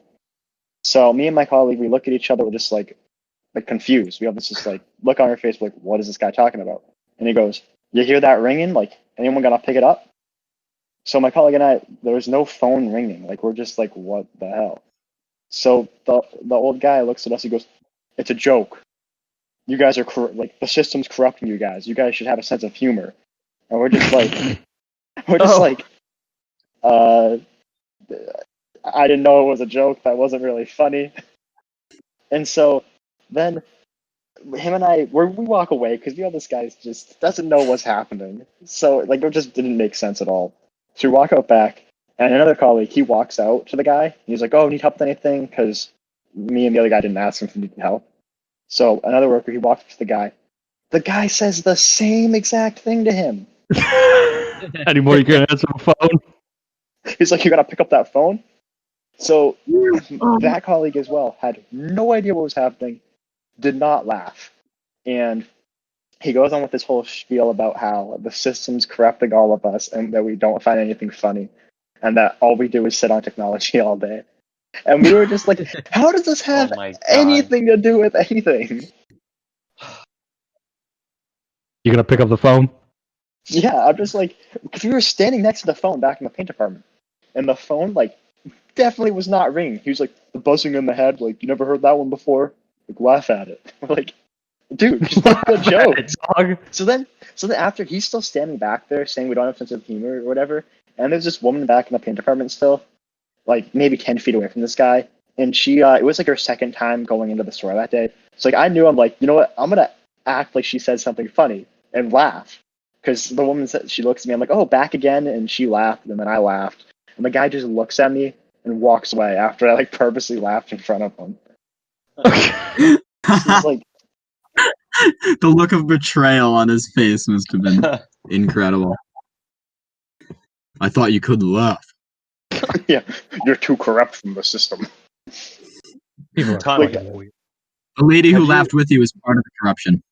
So me and my colleague, we look at each other, we're just confused. We have this just look on our face, what is this guy talking about? And he goes, "You hear that ringing? Anyone gonna pick it up?" So my colleague and I, there was no phone ringing. We're just what the hell? So the old guy looks at us. He goes, "It's a joke. You guys are the system's corrupting you guys. You guys should have a sense of humor." And we're just I didn't know it was a joke. That wasn't really funny. And so then him and I, we walk away because this guy just doesn't know what's happening. So it just didn't make sense at all. So we walk out back, and another colleague, he walks out to the guy. And he's like, "Oh, need help with anything?" Because me and the other guy didn't ask him if he needed help. So another worker, he walks up to the guy. The guy says the same exact thing to him.
Anymore, you can't answer the phone.
He's like, "You gotta pick up that phone." So that colleague as well had no idea what was happening, did not laugh. And he goes on with this whole spiel about how the system's corrupting all of us and that we don't find anything funny and that all we do is sit on technology all day. And we were just like, how does this have anything to do with anything?
You gonna pick up the phone?
Yeah, I'm just because we were standing next to the phone back in the paint department, and the phone definitely was not ringing. He was the buzzing in the head, you never heard that one before? Laugh at it. We're dude, just make a joke. So then after, he's still standing back there saying we don't have a sense of humor or whatever, and there's this woman back in the paint department still, maybe 10 feet away from this guy, and she, it was her second time going into the store that day. So I knew, I'm you know what, I'm gonna act like she said something funny and laugh. Because the woman said, she looks at me, I'm "Oh, back again," and she laughed, and then I laughed. And the guy just looks at me, and walks away after I like purposely laughed in front of him. He's like,
the look of betrayal on his face must have been incredible. I thought you couldn't laugh.
yeah, you're too corrupt from the system.
People are
Like,
fucking weird.
The lady who laughed with you is part of the corruption.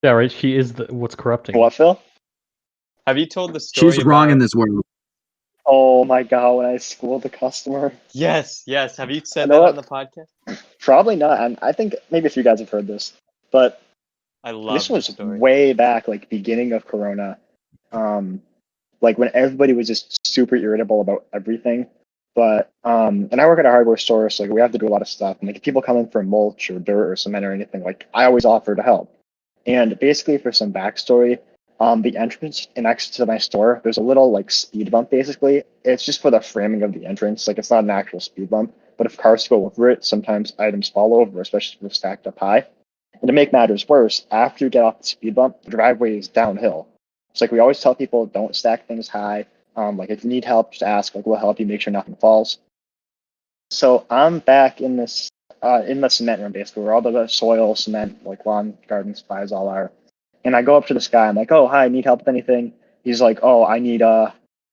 Yeah, right. She is what's corrupting.
What, Phil?
have you told the story?
She's wrong in this world.
Oh my god, when I schooled the customer.
Yes. Have you said
You know
that
what?
on the podcast?
Probably not. And I think maybe a few guys have heard this, but
I love
this was
story.
way back, like beginning of Corona. Like when everybody was just super irritable about everything. But and I work at a hardware store, so like we have to do a lot of stuff. And like if people come in for mulch or dirt or cement or anything, like I always offer to help. And basically, for some backstory, the entrance next to my store, there's a little like speed bump. Basically, it's just for the framing of the entrance. Like it's not an actual speed bump, but if cars go over it, sometimes items fall over, especially if they're stacked up high. And to make matters worse, after you get off the speed bump, the driveway is downhill. It's like we always tell people, don't stack things high. Like if you need help, just ask. Like we'll help you make sure nothing falls. So I'm back in this in the cement room, basically, where all the soil, cement, like lawn, garden supplies all are. And I go up to this guy. I'm like, oh, hi, need help with anything? He's like, oh, I need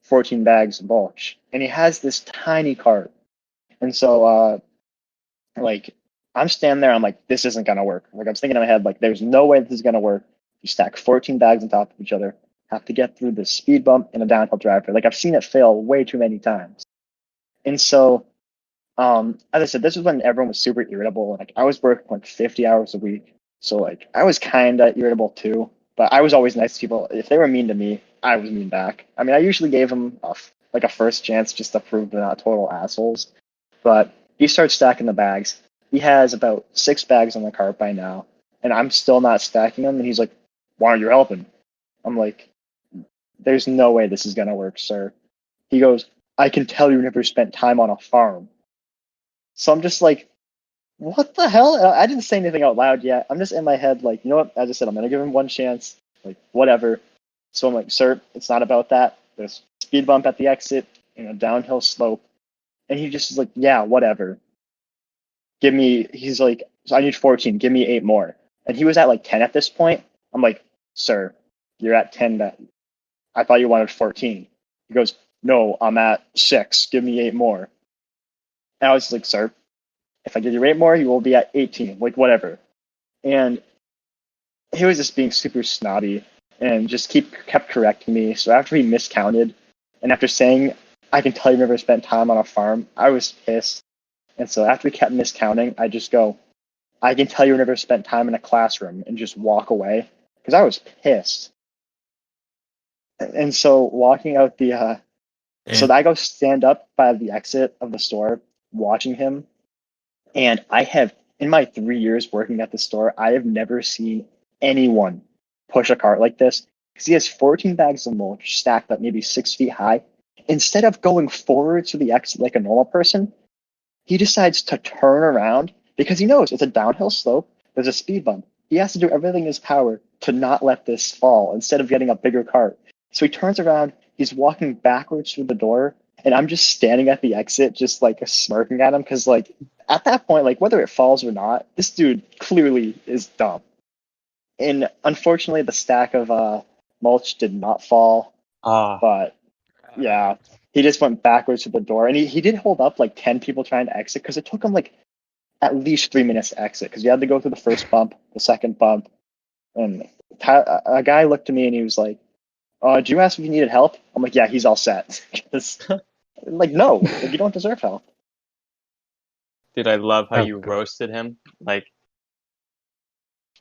14 bags of mulch. And he has this tiny cart. And so like I'm standing there, I'm like, this isn't gonna work. Like I'm thinking in my head, like, there's no way this is gonna work. You stack 14 bags on top of each other, have to get through this speed bump and a downhill driveway. Like I've seen it fail way too many times. And so, as I said, this is when everyone was super irritable. Like I was working like 50 hours a week, so like I was kind of irritable too. But I was always nice to people. If they were mean to me, I was mean back. I mean, I usually gave them like a first chance just to prove they're not total assholes. But he starts stacking the bags. He has about 6 bags on the cart by now, and I'm still not stacking them. And he's like, "Why aren't you helping?" I'm like, "There's no way this is gonna work, sir." He goes, "I can tell you never spent time on a farm." So I'm just like, what the hell? I didn't say anything out loud yet. I'm just in my head like, you know what? As I said, I'm gonna give him one chance. Like whatever. So I'm like, "Sir, it's not about that. There's a speed bump at the exit and a downhill slope." And he just is like, "Yeah, whatever. He's like, so I need 14. Give me 8 more." And he was at like 10 at this point. I'm like, "Sir, you're at 10. I thought you wanted 14. He goes, "No, I'm at 6. Give me 8 more." And I was like, "Sir, if I give you 8 more, you will be at 18. Like, whatever." And he was just being super snotty and just kept correcting me. So after he miscounted, and after saying, "I can tell you never spent time on a farm," I was pissed. And so after he kept miscounting, I just go, "I can tell you never spent time in a classroom," and just walk away because I was pissed. And so walking out so I go stand up by the exit of the store watching him. And I have, in my 3 years working at the store, I have never seen anyone push a cart like this because he has 14 bags of mulch stacked up maybe 6 feet high. Instead of going forward to the exit like a normal person, he decides to turn around because he knows it's a downhill slope. There's a speed bump. He has to do everything in his power to not let this fall instead of getting a bigger cart. So he turns around. He's walking backwards through the door, and I'm just standing at the exit, just like smirking at him because, like, at that point, like whether it falls or not, this dude clearly is dumb. And unfortunately, the stack of mulch did not fall. But yeah, he just went backwards to the door, and he did hold up like 10 people trying to exit because it took him like at least 3 minutes to exit because you had to go through the first bump, the second bump, and a guy looked at me and he was like, "Did you ask if you needed help?" I'm like, "Yeah, he's all set." Like, no, like, you don't deserve help.
Dude, I love how
Oh,
you
God.
roasted him. Like,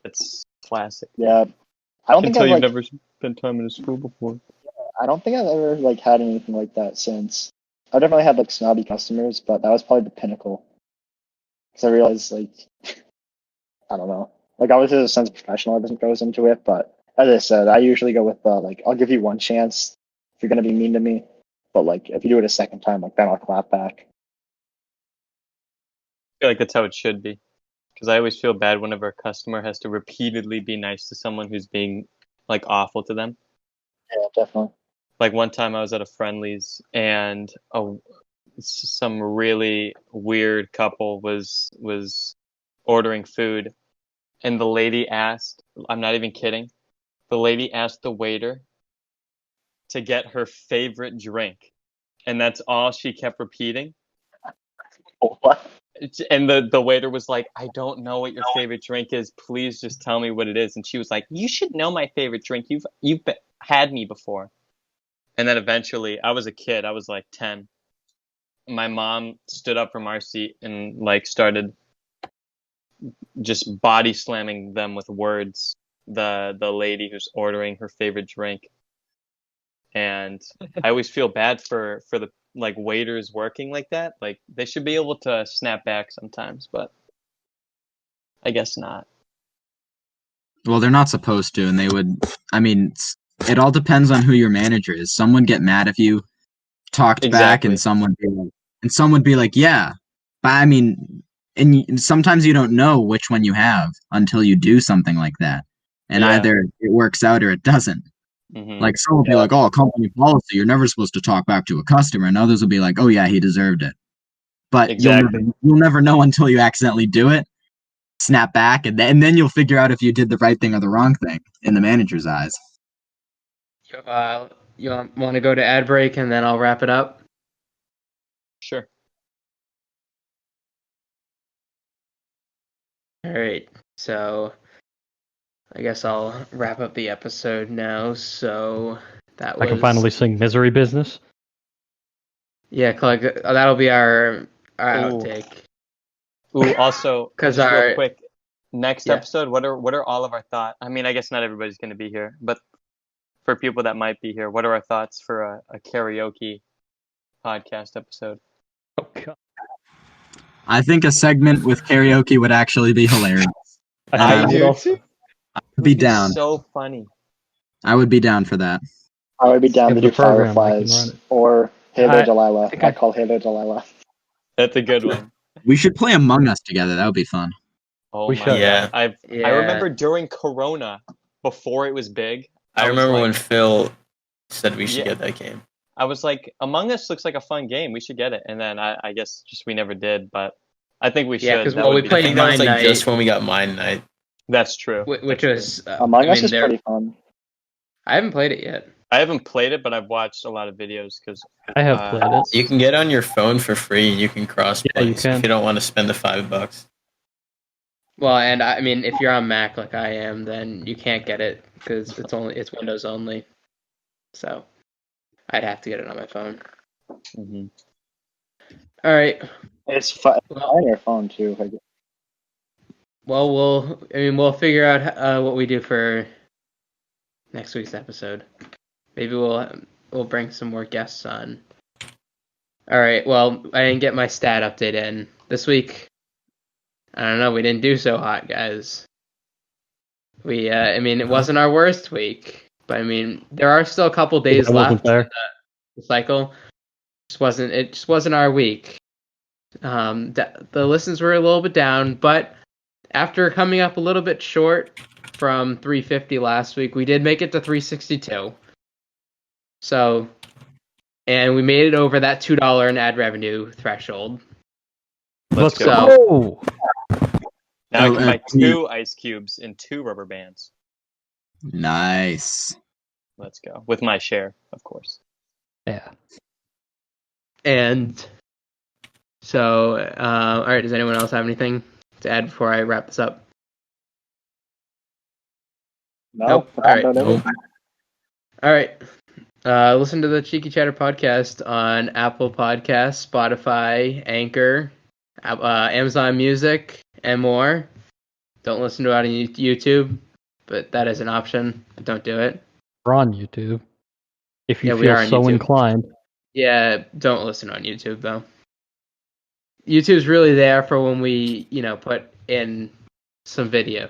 it's classic.
Yeah, I don't think
Until
I've
you've
like,
never spent time in a school before.
I don't think I've ever like had anything like that since. I definitely had like snobby customers, but that was probably the pinnacle because I realized like, I don't know, like obviously there's a sense of professionalism goes into it, but as I said, I usually go with like I'll give you one chance if you're gonna be mean to me, but like if you do it a second time, like then I'll clap back.
I feel like that's how it should be. Because I always feel bad whenever a customer has to repeatedly be nice to someone who's being like awful to them.
Yeah, definitely.
Like one time I was at a Friendlies and some really weird couple was ordering food, and the lady asked, I'm not even kidding, the lady asked the waiter to get her favorite drink, and that's all she kept repeating.
What?
And the waiter was like, I don't know what your favorite drink is. Please just tell me what it is. And she was like, you should know my favorite drink. You've had me before. And then eventually, I was a kid. I was like 10. My mom stood up from our seat and like started just body slamming them with words. The lady who's ordering her favorite drink. And I always feel bad for the like waiters working like that. Like they should be able to snap back sometimes, but I guess not.
Well, they're not supposed to, and they would. I mean, it all depends on who your manager is. Some would get mad if you talked back, and some would be like, yeah. But I mean, sometimes you don't know which one you have until you do something like that, and either it works out or it doesn't.
Mm-hmm.
Like some will be like, "Oh, company policy, you're never supposed to talk back to a customer," and others will be like, "Oh yeah, he deserved it." But you'll never know until you accidentally do it, snap back, and then you'll figure out if you did the right thing or the wrong thing in the manager's eyes.
You want to go to ad break and then I'll wrap it up?
Sure.
All right. So I guess I'll wrap up the episode now. So that was.
I can finally sing "Misery Business."
Yeah, that'll be our outtake.
Ooh, also,
because
real quick, next episode, what are all of our thoughts? I mean, I guess not everybody's going to be here, but for people that might be here, what are our thoughts for a karaoke podcast episode?
Oh God.
I think a segment with karaoke would actually be hilarious.
I do too.
I'd be down.
So funny.
I would be down for that.
I would be down to do Fireflies or Halo Delilah. I call Halo Delilah.
That's a good one.
We should play Among Us together. That would be fun.
Oh my God. I remember during Corona, before it was big.
I remember when Phil said we should get that game.
I was like, Among Us looks like a fun game. We should get it. And then I guess just we never did, but I think we should.
Yeah, because we played
Mine Night. Just when we got Mine Night.
That's true.
Which was
Among Us is pretty fun.
I haven't played it yet.
I haven't played it, but I've watched a lot of videos because
I have played it.
You can get on your phone for free. You can cross-play if you don't want to spend the $5.
Well, and I mean, if you're on Mac like I am, then you can't get it because it's Windows only. So I'd have to get it on my phone.
Mm-hmm.
All right.
It's on your phone too.
Well, we'll figure out what we do for next week's episode. Maybe we'll bring some more guests on. All right. Well, I didn't get my stat update in this week. I don't know. We didn't do so hot, guys. It wasn't our worst week, but there are still a couple days left in the cycle. It just wasn't our week. The listens were a little bit down, but after coming up a little bit short from 350 last week, we did make it to 362. So, and we made it over that $2 in ad revenue threshold.
Let's
go.
Now I can buy 2 ice cubes and 2 rubber bands.
Nice.
Let's go. With my share, of course.
Yeah.
And so, all right, does anyone else have anything to add before I wrap this up?
Nope.
All right. Nope. All right. Listen to the Cheeky Chatter podcast on Apple Podcasts, Spotify, Anchor, Amazon Music, and more. Don't listen to it on YouTube, but that is an option. Don't do it.
We're on YouTube. If you feel so inclined.
Yeah, don't listen on YouTube, though. YouTube's really there for when we, put in some video.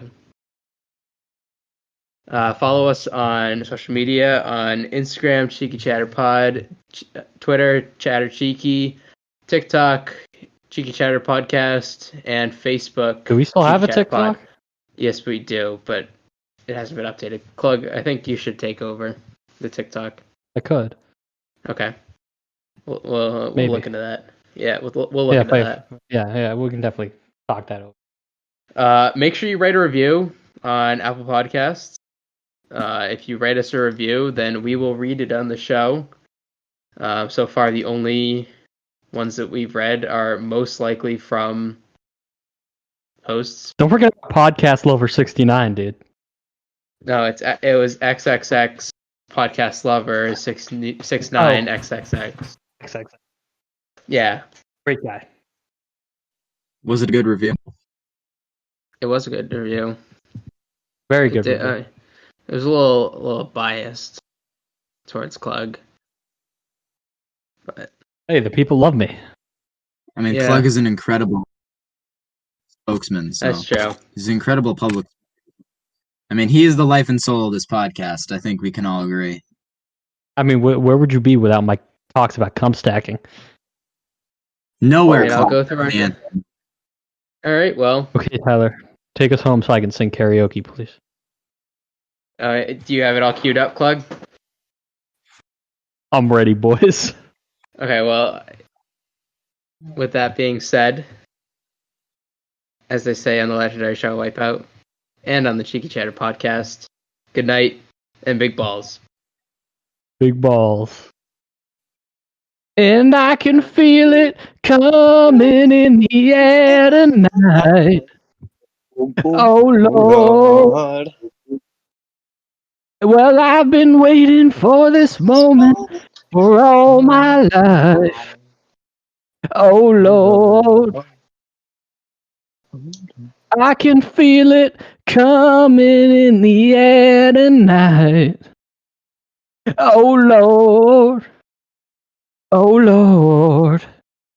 Follow us on social media on Instagram, Cheeky Chatter Pod, Twitter, Chatter Cheeky, TikTok, Cheeky Chatter Podcast, and Facebook.
Do we still have a TikTok?
Yes, we do, but it hasn't been updated. Clug, I think you should take over the TikTok.
I could.
Okay. We'll look into that. Yeah, we'll look into that.
Yeah, we can definitely talk that over.
Make sure you write a review on Apple Podcasts. If you write us a review, then we will read it on the show. So far, the only ones that we've read are most likely from hosts.
Don't forget Podcast Lover 69, dude.
No, it was XXX Podcast Lover 69 XXX.
XXX.
Yeah,
Great guy.
Was it a good review?
it was a good review.
Very good review.
It was a little biased towards Klug, but
hey, the people love me.
I mean, Klug is an incredible spokesman. So
that's true.
He's an incredible public. I mean, he is the life and soul of this podcast. I think we can all agree.
I mean, where would you be without my talks about cum stacking?
Nowhere.
I'll go through our. All right. Well.
Okay, Tyler, take us home so I can sing karaoke, please.
Do you have it all queued up, Klug?
I'm ready, boys.
Okay. Well, with that being said, as they say on the legendary show Wipeout and on the Cheeky Chatter podcast, good night and big balls.
Big balls. And I can feel it coming in the air tonight. Oh, Lord. Well, I've been waiting for this moment for all my life. Oh, Lord. I can feel it coming in the air tonight. Oh, Lord. Oh, Lord.